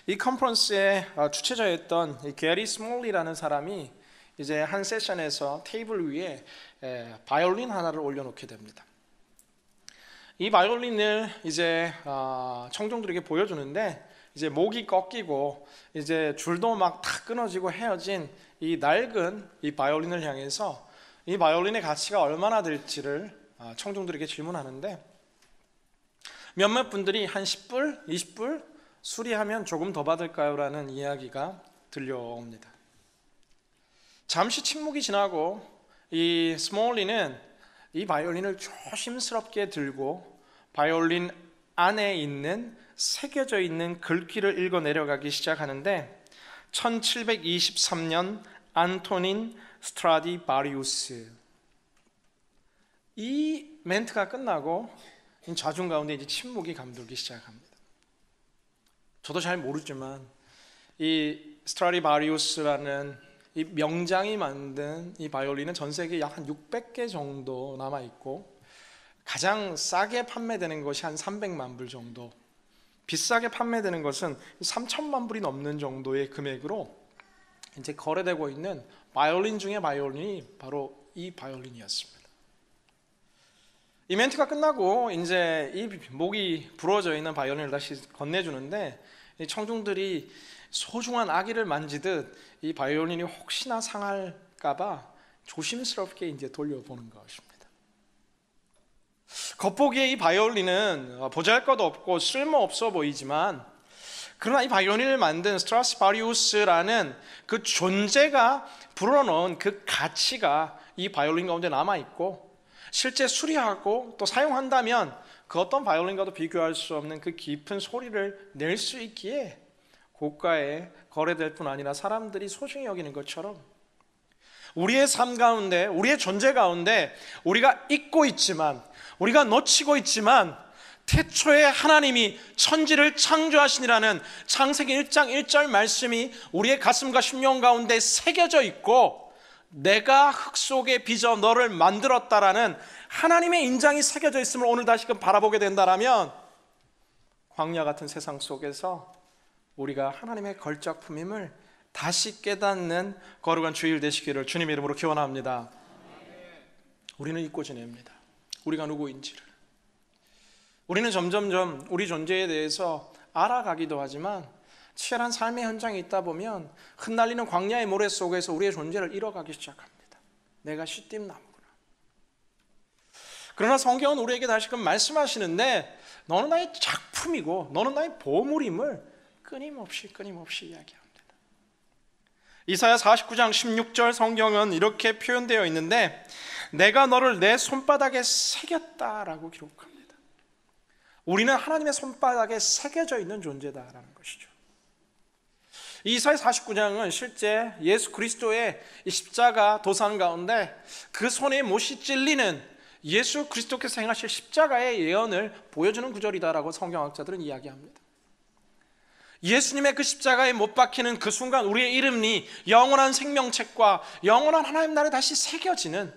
이 컨퍼런스의 주최자였던 게리 스몰리라는 사람이 이제 한 세션에서 테이블 위에 바이올린 하나를 올려놓게 됩니다. 이 바이올린을 이제 청중들에게 보여주는데, 이제 목이 꺾이고 이제 줄도 막 다 끊어지고 헤어진 이 낡은 이 바이올린을 향해서 이 바이올린의 가치가 얼마나 될지를 청중들에게 질문하는데, 몇몇 분들이 한 10불, 20불 수리하면 조금 더 받을까요? 라는 이야기가 들려옵니다. 잠시 침묵이 지나고 이 스몰리는 이 바이올린을 조심스럽게 들고 바이올린 안에 있는 새겨져 있는 글귀를 읽어 내려가기 시작하는데, 1723년 안토닌 스트라디바리우스. 이 멘트가 끝나고 좌중 가운데 이제 침묵이 감돌기 시작합니다. 저도 잘 모르지만 이 스트라디바리우스라는 이 명장이 만든 이 바이올린은 전 세계에 약 한 600개 정도 남아 있고, 가장 싸게 판매되는 것이 한 300만 불 정도, 비싸게 판매되는 것은 3천만 불이 넘는 정도의 금액으로 이제 거래되고 있는 바이올린 중에 바이올린이 바로 이 바이올린이었습니다. 이 멘트가 끝나고 이제 이 목이 부러져 있는 바이올린을 다시 건네주는데, 이 청중들이 소중한 아기를 만지듯 이 바이올린이 혹시나 상할까봐 조심스럽게 이제 돌려보는 것입니다. 겉보기에 이 바이올린은 보잘것 없고 쓸모없어 보이지만, 그러나 이 바이올린을 만든 스트라디바리우스라는 그 존재가 불어넣은 그 가치가 이 바이올린 가운데 남아있고, 실제 수리하고 또 사용한다면 그 어떤 바이올린과도 비교할 수 없는 그 깊은 소리를 낼 수 있기에 고가에 거래될 뿐 아니라 사람들이 소중히 여기는 것처럼, 우리의 삶 가운데, 우리의 존재 가운데 우리가 잊고 있지만, 우리가 놓치고 있지만, 태초에 하나님이 천지를 창조하시니라는 창세기 1장 1절 말씀이 우리의 가슴과 심령 가운데 새겨져 있고, 내가 흙 속에 빚어 너를 만들었다라는 하나님의 인장이 새겨져 있음을 오늘 다시금 바라보게 된다라면, 광야 같은 세상 속에서 우리가 하나님의 걸작품임을 다시 깨닫는 거룩한 주일 되시기를 주님의 이름으로 기원합니다. 우리는 잊고 지냅니다. 우리가 누구인지를. 우리는 점점점 우리 존재에 대해서 알아가기도 하지만, 치열한 삶의 현장에 있다 보면 흩날리는 광야의 모래 속에서 우리의 존재를 잃어가기 시작합니다. 내가 시띠나무구나. 그러나 성경은 우리에게 다시금 말씀하시는데, 너는 나의 작품이고 너는 나의 보물임을 끊임없이 이야기합니다. 이사야 49장 16절 성경은 이렇게 표현되어 있는데, 내가 너를 내 손바닥에 새겼다라고 기록합니다. 우리는 하나님의 손바닥에 새겨져 있는 존재다라는 것이죠. 이사야 49장은 실제 예수 그리스도의 십자가 도산 가운데 그 손에 못이 찔리는 예수 그리스도께서 행하실 십자가의 예언을 보여주는 구절이다라고 성경학자들은 이야기합니다. 예수님의 그 십자가에 못 박히는 그 순간 우리의 이름이 영원한 생명책과 영원한 하나님 나라에 다시 새겨지는,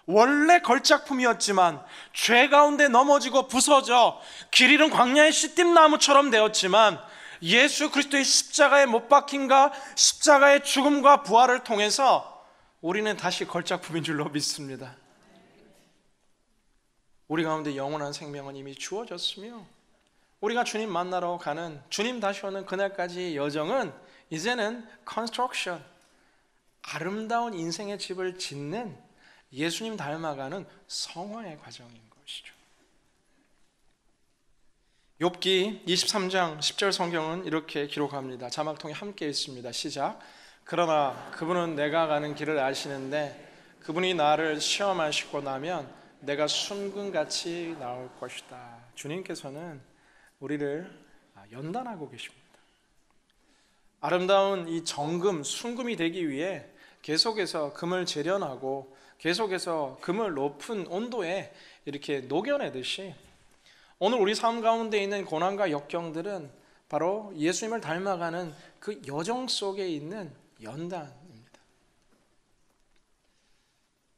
원래 걸작품이었지만 죄 가운데 넘어지고 부서져 길 잃은 광야의 씨띠나무처럼 되었지만 예수 그리스도의 십자가에 못 박힘과 십자가의 죽음과 부활을 통해서 우리는 다시 걸작품인 줄로 믿습니다. 우리 가운데 영원한 생명은 이미 주어졌으며 우리가 주님 만나러 가는, 주님 다시 오는 그날까지의 여정은 이제는 컨스트럭션, 아름다운 인생의 집을 짓는, 예수님 닮아가는 성화의 과정인 것이죠. 욥기 23장 10절 성경은 이렇게 기록합니다. 자막통에 함께 있습니다. 시작. 그러나 그분은 내가 가는 길을 아시는데 그분이 나를 시험하시고 나면 내가 순금같이 나올 것이다. 주님께서는 우리를 연단하고 계십니다. 아름다운 이 정금, 순금이 되기 위해 계속해서 금을 재련하고 계속해서 금을 높은 온도에 이렇게 녹여내듯이 오늘 우리 삶 가운데 있는 고난과 역경들은 바로 예수님을 닮아가는 그 여정 속에 있는 연단입니다.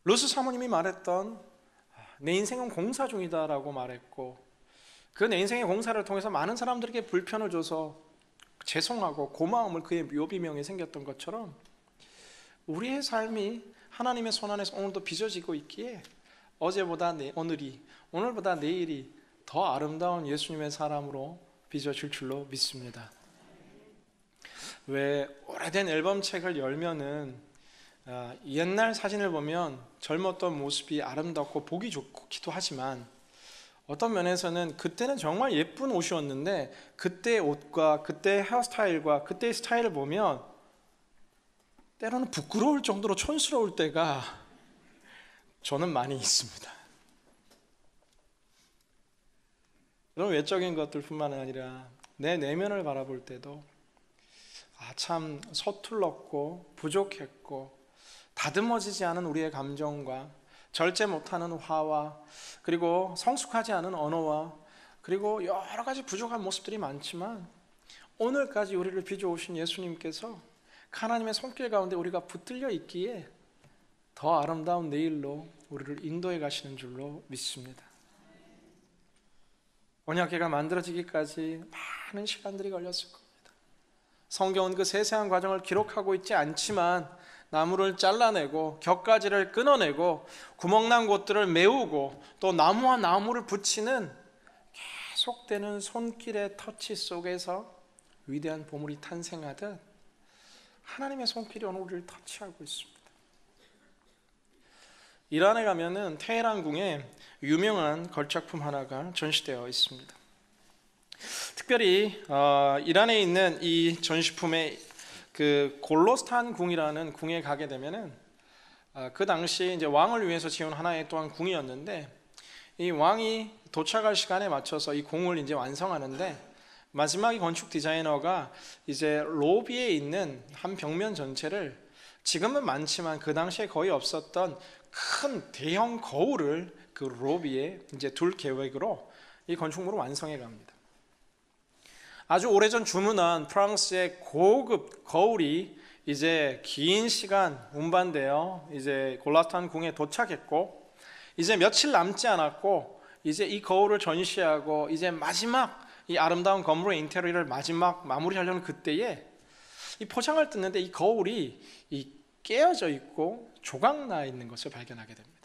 루스 사모님이 말했던 내 인생은 공사 중이다라고 말했고, 그 내 인생의 공사를 통해서 많은 사람들에게 불편을 줘서 죄송하고 고마움을 그의 묘비명에 생겼던 것처럼 우리의 삶이 하나님의 손 안에서 오늘도 빚어지고 있기에 어제보다 오늘이, 오늘보다 내일이 더 아름다운 예수님의 사람으로 빚어질 줄로 믿습니다. 왜 오래된 앨범책을 열면은 옛날 사진을 보면 젊었던 모습이 아름답고 보기 좋기도 하지만 어떤 면에서는 그때는 정말 예쁜 옷이었는데 그때의 옷과 그때의 헤어스타일과 그때의 스타일을 보면 때로는 부끄러울 정도로 촌스러울 때가 저는 많이 있습니다. 그런 외적인 것들뿐만 아니라 내 내면을 바라볼 때도 참 서툴렀고 부족했고 다듬어지지 않은 우리의 감정과 절제 못하는 화와 그리고 성숙하지 않은 언어와 그리고 여러 가지 부족한 모습들이 많지만 오늘까지 우리를 빚어오신 예수님께서 하나님의 손길 가운데 우리가 붙들려 있기에 더 아름다운 내일로 우리를 인도해 가시는 줄로 믿습니다. 언약궤가 만들어지기까지 많은 시간들이 걸렸을 겁니다. 성경은 그 세세한 과정을 기록하고 있지 않지만 나무를 잘라내고 격가지를 끊어내고 구멍난 곳들을 메우고 또 나무와 나무를 붙이는 계속되는 손길의 터치 속에서 위대한 보물이 탄생하듯 하나님의 손길이 오늘 우리를 터치하고 있습니다. 이란에 가면은 테헤란 궁에 유명한 걸작품 하나가 전시되어 있습니다. 특별히 이란에 있는 이 전시품의 그 골로스탄 궁이라는 궁에 가게 되면은 그 당시 이제 왕을 위해서 지은 하나의 또한 궁이었는데 이 왕이 도착할 시간에 맞춰서 이 궁을 이제 완성하는데 마지막 이 건축 디자이너가 이제 로비에 있는 한 벽면 전체를 지금은 많지만 그 당시에 거의 없었던 큰 대형 거울을 그 로비에 이제 둘 계획으로 이 건축물을 완성해 갑니다. 아주 오래전 주문한 프랑스의 고급 거울이 이제 긴 시간 운반되어 이제 골라스탄 궁에 도착했고 이제 며칠 남지 않았고 이제 이 거울을 전시하고 이제 마지막 이 아름다운 건물의 인테리어를 마지막 마무리하려는 그때에 이 포장을 뜯는데 이 거울이 이 깨어져 있고 조각나 있는 것을 발견하게 됩니다.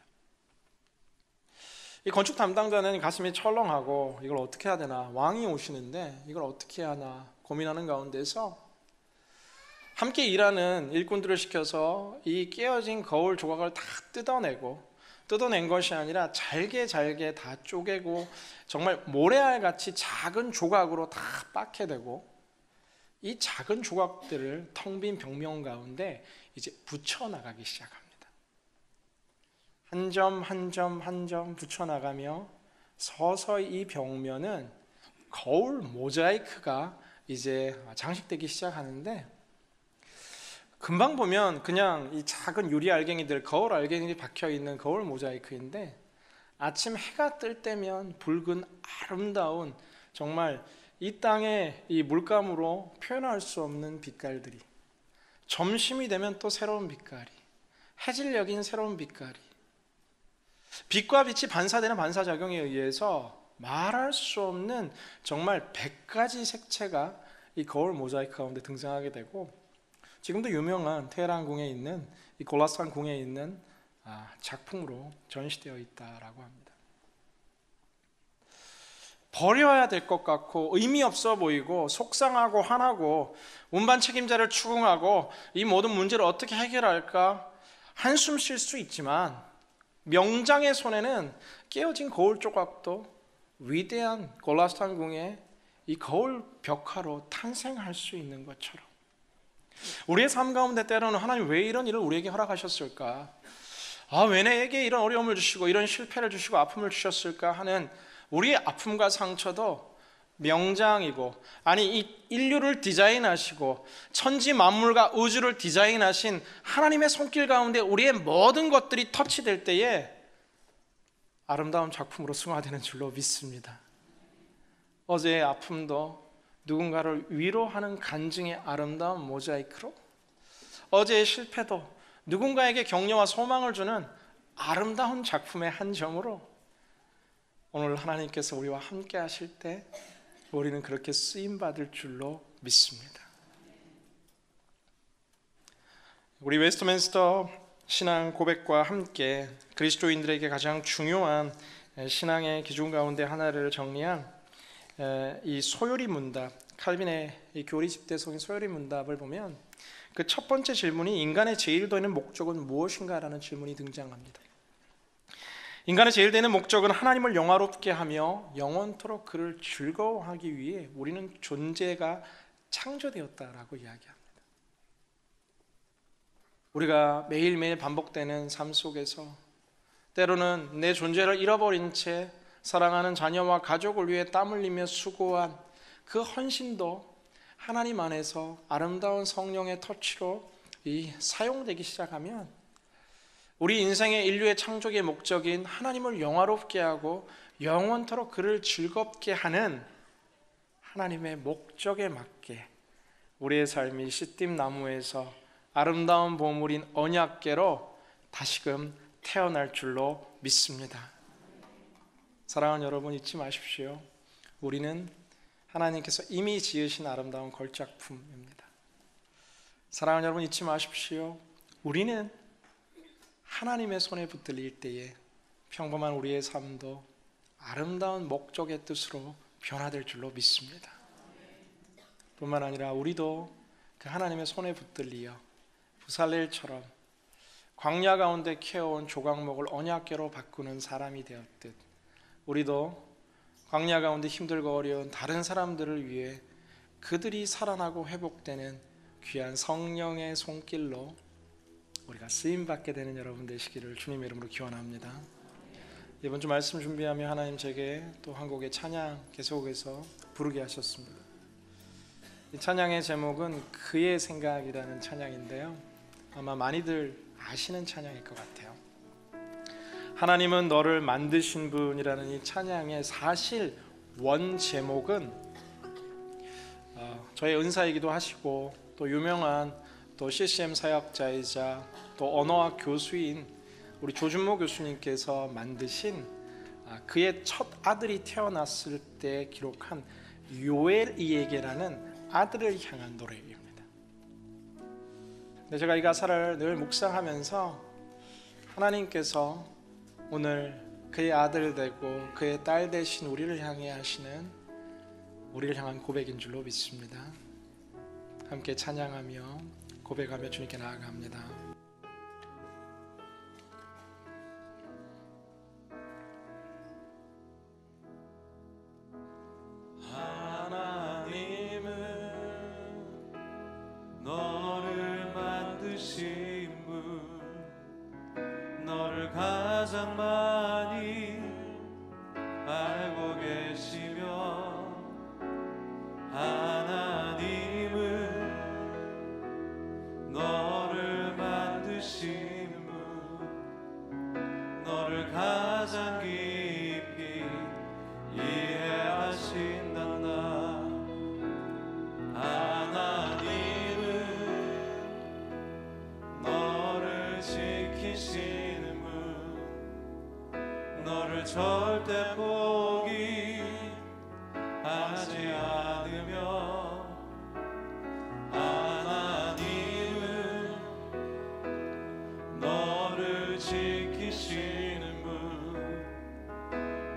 이 건축 담당자는 가슴이 철렁하고 이걸 어떻게 해야 되나, 왕이 오시는데 이걸 어떻게 하나 고민하는 가운데서 함께 일하는 일꾼들을 시켜서 이 깨어진 거울 조각을 다 뜯어낸 것이 아니라 잘게 다 쪼개고 정말 모래알같이 작은 조각으로 다 빻게 되고 이 작은 조각들을 텅 빈 벽면 가운데 이제 붙여나가기 시작합니다. 한 점 한 점 붙여나가며 서서히 이 벽면은 거울 모자이크가 이제 장식되기 시작하는데 금방 보면 그냥 이 작은 유리 알갱이들, 거울 알갱이들이 박혀있는 거울 모자이크인데 아침 해가 뜰 때면 붉은 아름다운 정말 이 땅의 이 물감으로 표현할 수 없는 빛깔들이, 점심이 되면 또 새로운 빛깔이, 해질녘인 새로운 빛깔이, 빛과 빛이 반사되는 반사작용에 의해서 말할 수 없는 정말 100가지 색채가 이 거울 모자이크 가운데 등장하게 되고, 지금도 유명한 테헤란 궁에 있는 이 골라스탄 궁에 있는 작품으로 전시되어 있다라고 합니다. 버려야 될 것 같고 의미 없어 보이고 속상하고 화나고 운반 책임자를 추궁하고 이 모든 문제를 어떻게 해결할까 한숨 쉴 수 있지만, 명장의 손에는 깨어진 거울 조각도 위대한 골라스탄 궁의 이 거울 벽화로 탄생할 수 있는 것처럼, 우리의 삶 가운데 때로는 하나님 왜 이런 일을 우리에게 허락하셨을까? 왜 내게 이런 어려움을 주시고 이런 실패를 주시고 아픔을 주셨을까 하는 우리의 아픔과 상처도 명장이고, 아니 이 인류를 디자인하시고 천지 만물과 우주를 디자인하신 하나님의 손길 가운데 우리의 모든 것들이 터치될 때에 아름다운 작품으로 승화되는 줄로 믿습니다. 어제의 아픔도 누군가를 위로하는 간증의 아름다운 모자이크로, 어제의 실패도 누군가에게 격려와 소망을 주는 아름다운 작품의 한 점으로 오늘 하나님께서 우리와 함께 하실 때 우리는 그렇게 쓰임받을 줄로 믿습니다. 우리 웨스트민스터 신앙 고백과 함께 그리스도인들에게 가장 중요한 신앙의 기준 가운데 하나를 정리한 이 소요리 문답, 칼빈의 이 교리 집대성인 소요리 문답을 보면 그 첫 번째 질문이 인간의 제일 되는 목적은 무엇인가라는 질문이 등장합니다. 인간의 제일 되는 목적은 하나님을 영화롭게 하며 영원토록 그를 즐거워하기 위해 우리는 존재가 창조되었다라고 이야기합니다. 우리가 매일매일 반복되는 삶 속에서 때로는 내 존재를 잃어버린 채 사랑하는 자녀와 가족을 위해 땀 흘리며 수고한 그 헌신도 하나님 안에서 아름다운 성령의 터치로 사용되기 시작하면 우리 인생의 인류의 창조의 목적인 하나님을 영화롭게 하고 영원토록 그를 즐겁게 하는 하나님의 목적에 맞게 우리의 삶이 씨띠임 나무에서 아름다운 보물인 언약궤로 다시금 태어날 줄로 믿습니다. 사랑하는 여러분, 잊지 마십시오. 우리는 하나님께서 이미 지으신 아름다운 걸작품입니다. 사랑하는 여러분, 잊지 마십시오. 우리는 하나님의 손에 붙들릴 때에 평범한 우리의 삶도 아름다운 목적의 뜻으로 변화될 줄로 믿습니다. 뿐만 아니라 우리도 그 하나님의 손에 붙들리어 부살렐처럼 광야 가운데 캐어온 조각목을 언약궤로 바꾸는 사람이 되었듯, 우리도 광야 가운데 힘들고 어려운 다른 사람들을 위해 그들이 살아나고 회복되는 귀한 성령의 손길로 우리가 쓰임받게 되는 여러분 되시기를 주님의 이름으로 기원합니다. 이번 주 말씀 준비하며 하나님 제게 또 한 곡의 찬양 계속해서 부르게 하셨습니다. 이 찬양의 제목은 그의 생각이라는 찬양인데요, 아마 많이들 아시는 찬양일 것 같아요. 하나님은 너를 만드신 분이라는 이 찬양의 사실 원 제목은 저의 은사이기도 하시고 또 유명한 또 CCM 사역자이자 또 언어학 교수인 우리 조준모 교수님께서 만드신 그의 첫 아들이 태어났을 때 기록한 요엘이에게라는 아들을 향한 노래입니다. 근데 제가 이 가사를 늘 묵상하면서 하나님께서 오늘 그의 아들 되고 그의 딸 되신 우리를 향해 하시는 우리를 향한 고백인 줄로 믿습니다. 함께 찬양하며 고백하며 주님께 나아갑니다. 하나님은 너를 만드신 분, 너를 가장 많이 알고 계시며, 하나님은 너를 만드신 분, 너를 가장 깊이 이해하신단다. 지키시는 분 너를 절대 포기하지 않으며 하나님은 너를 지키시는 분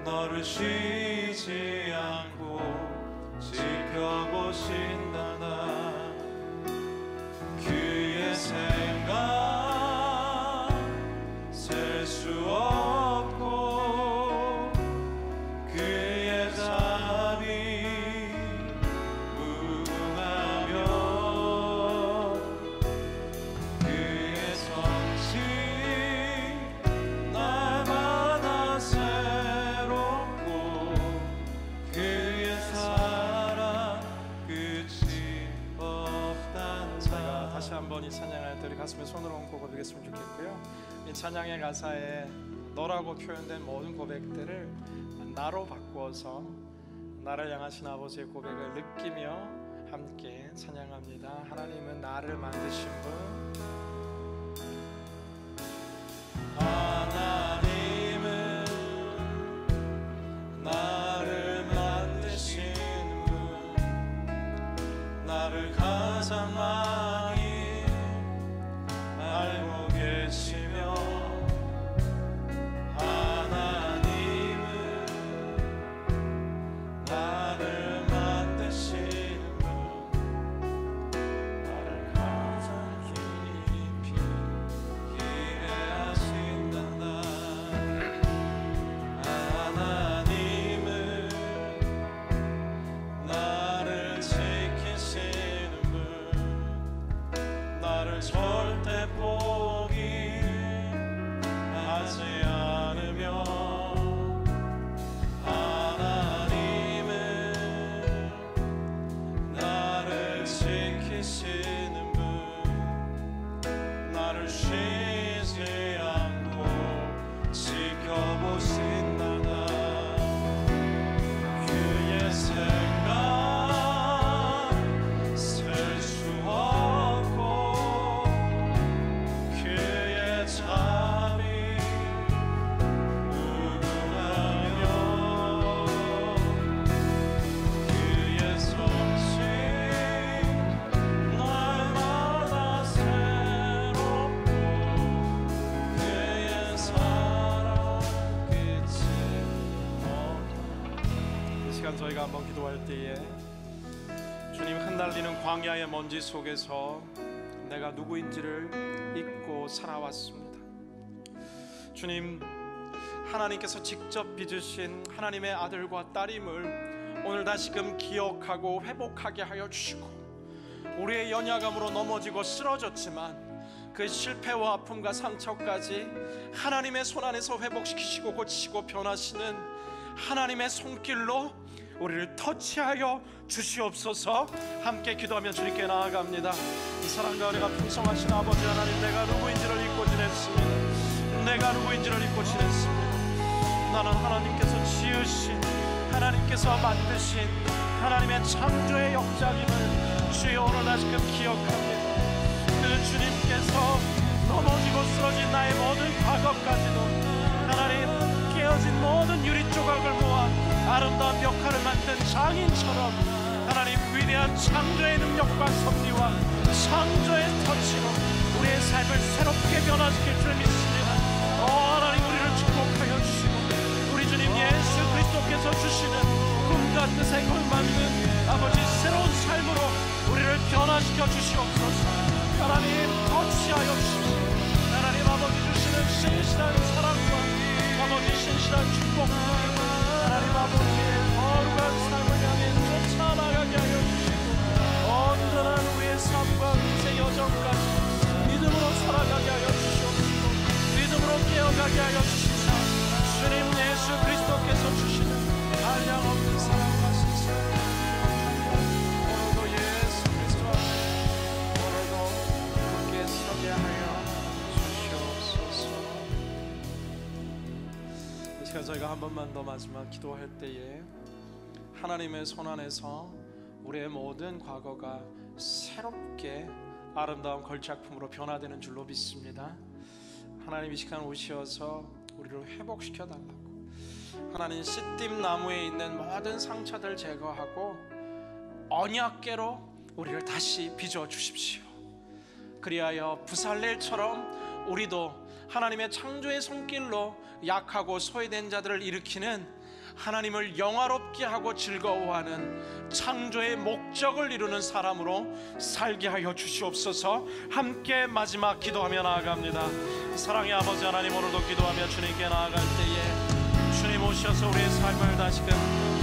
너를 쉬지 않고 지켜보신다 나 그의 생각 셀 수 없고 그의 자비 무궁하며 그의 성실 날마다 새롭고 그의 사랑 끝이 없단다. 다시 한번 이 찬양할 때 우리 가슴에 손을 얹고 고백했으면 좋겠고요. 이 찬양의 가사에 너라고 표현된 모든 고백들을 나로 바꾸어서 나를 향하신 아버지의 고백을 느끼며 함께 찬양합니다. 하나님은 나를 만드신 분 하나님은 나를 만드신 분 나를 가장 많이 알고 계시며 하나님은 나를 만드신 분 나를 가장 깊이 이해하신단다 하나님은 나를 지키시는 분 나를 절대 포기하지 않으며 하나님은 나를 지키시는 분 나를 쉬지 않고 지켜보신다나 그의 생각 셀 수 없고 그의 자비 무궁하며 그의 성실 날마다 새롭고 그의 사랑 끝이 없다. 이 시간 저희가 한번 기도할 때에 주님 흩날리는 광야의 먼지 속에서 내가 누구인지를 잊고 살아왔습니다. 주님 하나님께서 직접 빚으신 하나님의 아들과 딸임을 오늘 다시금 기억하고 회복하게 하여 주시고 우리의 연약함으로 넘어지고 쓰러졌지만 그 실패와 아픔과 상처까지 하나님의 손 안에서 회복시키시고 고치시고 변하시는 하나님의 손길로 우리를 터치하여 주시옵소서. 함께 기도하며 주님께 나아갑니다. 이 사랑과 은혜가 풍성하신 아버지 하나님 내가 누구인지를 잊고 지냈습니다. 내가 누구인지를 잊고 지냈습니다. 나는 하나님께서 지으신 하나님께서 만드신 하나님의 창조의 역작임을 주여 오늘 다시금 기억합니다. 그 주님께서 넘어지고 쓰러진 나의 모든 과거까지도 하나님 깨어진 모든 유리 조각을 모아 아름다운 벽화를 만든 장인처럼 하나님 위대한 창조의 능력과 섭리와 창조의 터치로 우리의 삶을 새롭게 변화시킬 줄 믿습니다. 하나님 우리를 축복하여 주시고 우리 주님 예수 그리스도께서 주시는 꿈과 뜻에 걸맞는 아버지 새로운 삶으로 우리를 변화시켜 주시옵소서. 하나님 터치하여 주시고 하나님 아버지 주시는 신실한 사랑과 아버지 신실한 축복 하나님 아버지의 거룩한 삶을 향해 쫓아나가게 하여 주시고 온전한 우리의 삶과 인생 여정까지 믿음으로 살아가게 하여 주시옵시고 믿음으로 깨어가게 하여 주시사 주님 예수 그리스도께서 주시는 한량없는 사랑과 신성 오늘도 예수 그리스도 안에 오늘도 함께 서게 하여 주시옵소서. 이 시간 저희가 한 번만 더 마지막 기도할 때에 하나님의 손 안에서 우리의 모든 과거가 새롭게 아름다운 걸작품으로 변화되는 줄로 믿습니다. 하나님 이 시간 오셔서 우리를 회복시켜 달라고, 하나님 씨띠 나무에 있는 모든 상처들 제거하고 언약궤로 우리를 다시 빚어 주십시오. 그리하여 부살렐처럼 우리도 하나님의 창조의 손길로 약하고 소외된 자들을 일으키는, 하나님을 영화롭게 하고 즐거워하는 창조의 목적을 이루는 사람으로 살게 하여 주시옵소서. 함께 마지막 기도하며 나아갑니다. 사랑의 아버지 하나님, 오늘도 기도하며 주님께 나아갈 때에 주님 오셔서 우리의 삶을 다시금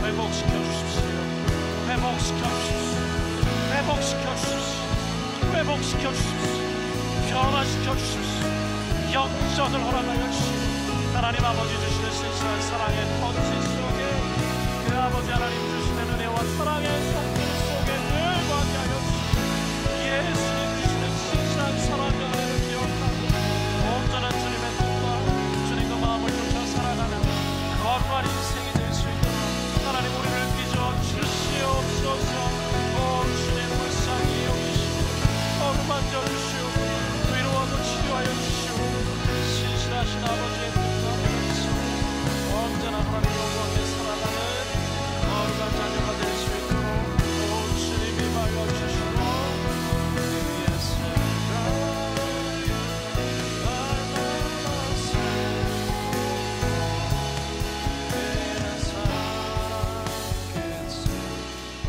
회복시켜 주십시오. 회복시켜 주십시오. 회복시켜 주십시오. 회복시켜 주십시오. 변화시켜 주십시오. 역전을 허락하여 주십시오. 하나님 아버지 주시는 신실한 사랑의 터치 속에, 그 아버지 하나님 주시는 은혜와 사랑의 손길 속에 늘 거하게 하여 주시고, 예수님 주시는 신실한 사랑의 은혜를 기억하고 온전한 주님의 뜻과 주님과 마음을 쫓아 살아가는 거룩한 인생이 될 수 있도록 하나님 우리를 빚어 주시옵소서. 오 주님 불쌍히 여기시고 어루만져 주시옵고 위로하고 치료하여 주시옵고, 신실하신 아버지의 뜻과 언제나 하나님 영광에 살아가는 거룩한 자녀가 될 수 있도록 오 주님이 임하여 주시고, 그의 생각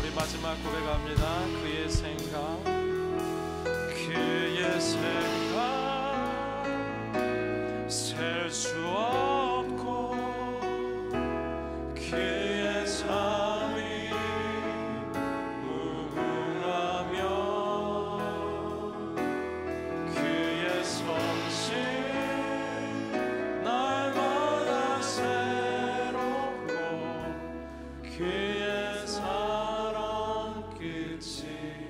우리 마지막 고백합니다. 그의 생각, 그의 생각 셀 수 없고, 그의 삶이 무궁하며 그의 성실 날마다 새롭고, 그의 사랑 끝이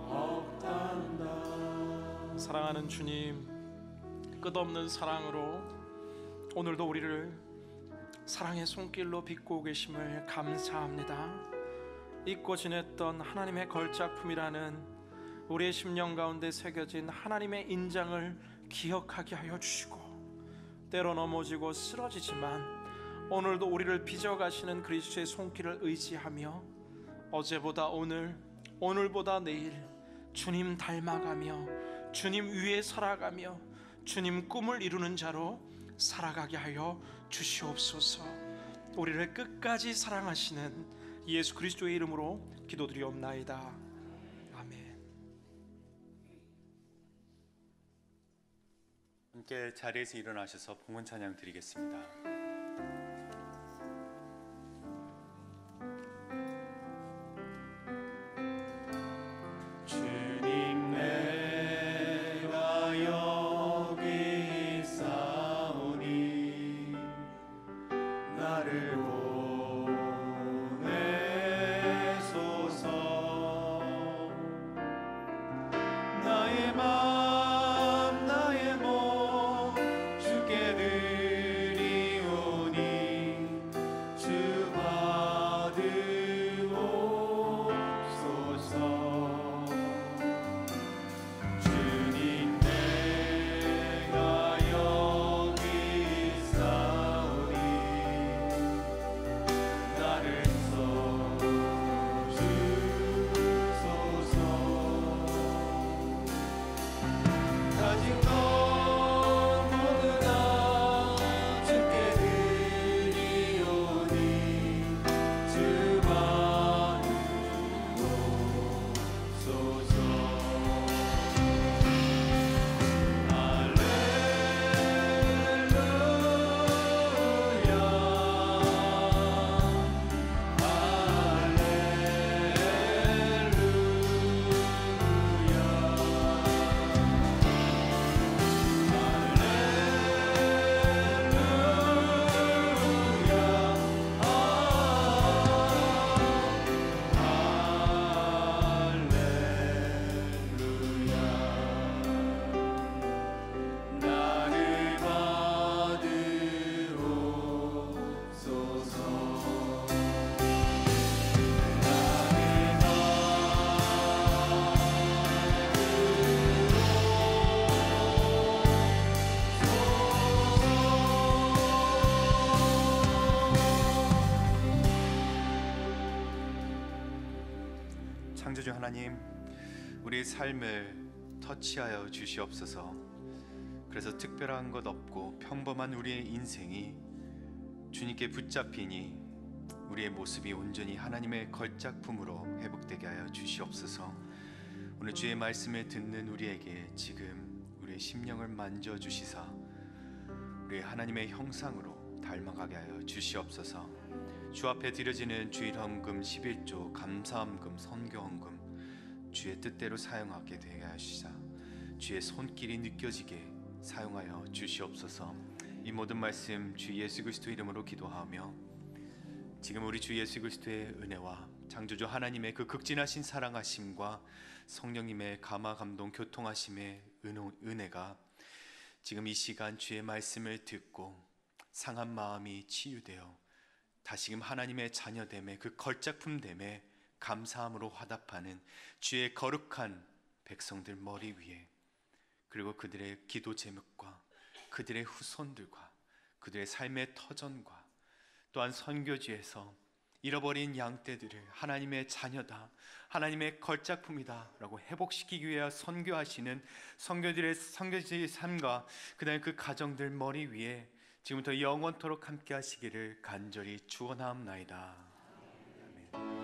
없단다. 사랑하는 주님, 끝없는 사랑으로 오늘도 우리를 사랑의 손길로 빚고 계심을 감사합니다. 잊고 지냈던 하나님의 걸작품이라는 우리의 심령 가운데 새겨진 하나님의 인장을 기억하게 하여 주시고, 때로 넘어지고 쓰러지지만 오늘도 우리를 빚어가시는 그리스도의 손길을 의지하며 어제보다 오늘, 오늘보다 내일 주님 닮아가며 주님 위에 살아가며 주님 꿈을 이루는 자로 살아가게 하여 주시옵소서. 우리를 끝까지 사랑하시는 예수 그리스도의 이름으로 기도드리옵나이다. 아멘. 함께 자리에서 일어나셔서 봉헌 찬양 드리겠습니다. 창조주 하나님, 우리의 삶을 터치하여 주시옵소서. 그래서 특별한 것 없고 평범한 우리의 인생이 주님께 붙잡히니 우리의 모습이 온전히 하나님의 걸작품으로 회복되게 하여 주시옵소서. 오늘 주의 말씀을 듣는 우리에게 지금 우리의 심령을 만져주시사 우리 하나님의 형상으로 닮아가게 하여 주시옵소서. 주 앞에 드려지는 주일 헌금 11조 감사헌금 선교헌금 주의 뜻대로 사용하게 되게 하시사 주의 손길이 느껴지게 사용하여 주시옵소서. 이 모든 말씀 주 예수 그리스도 이름으로 기도하며 지금 우리 주 예수 그리스도의 은혜와 창조주 하나님의 그 극진하신 사랑하심과 성령님의 감화 감동 교통하심의 은혜가 지금 이 시간 주의 말씀을 듣고 상한 마음이 치유되어 다시금 하나님의 자녀됨에 그 걸작품됨에 감사함으로 화답하는 주의 거룩한 백성들 머리 위에, 그리고 그들의 기도 제목과 그들의 후손들과 그들의 삶의 터전과 또한 선교지에서 잃어버린 양떼들을 하나님의 자녀다, 하나님의 걸작품이다 라고 회복시키기 위해 선교하시는 선교지의 삶과 그 다음에 그 가정들 머리 위에 지금부터 영원토록 함께 하시기를 간절히 축원하옵나이다. 아멘.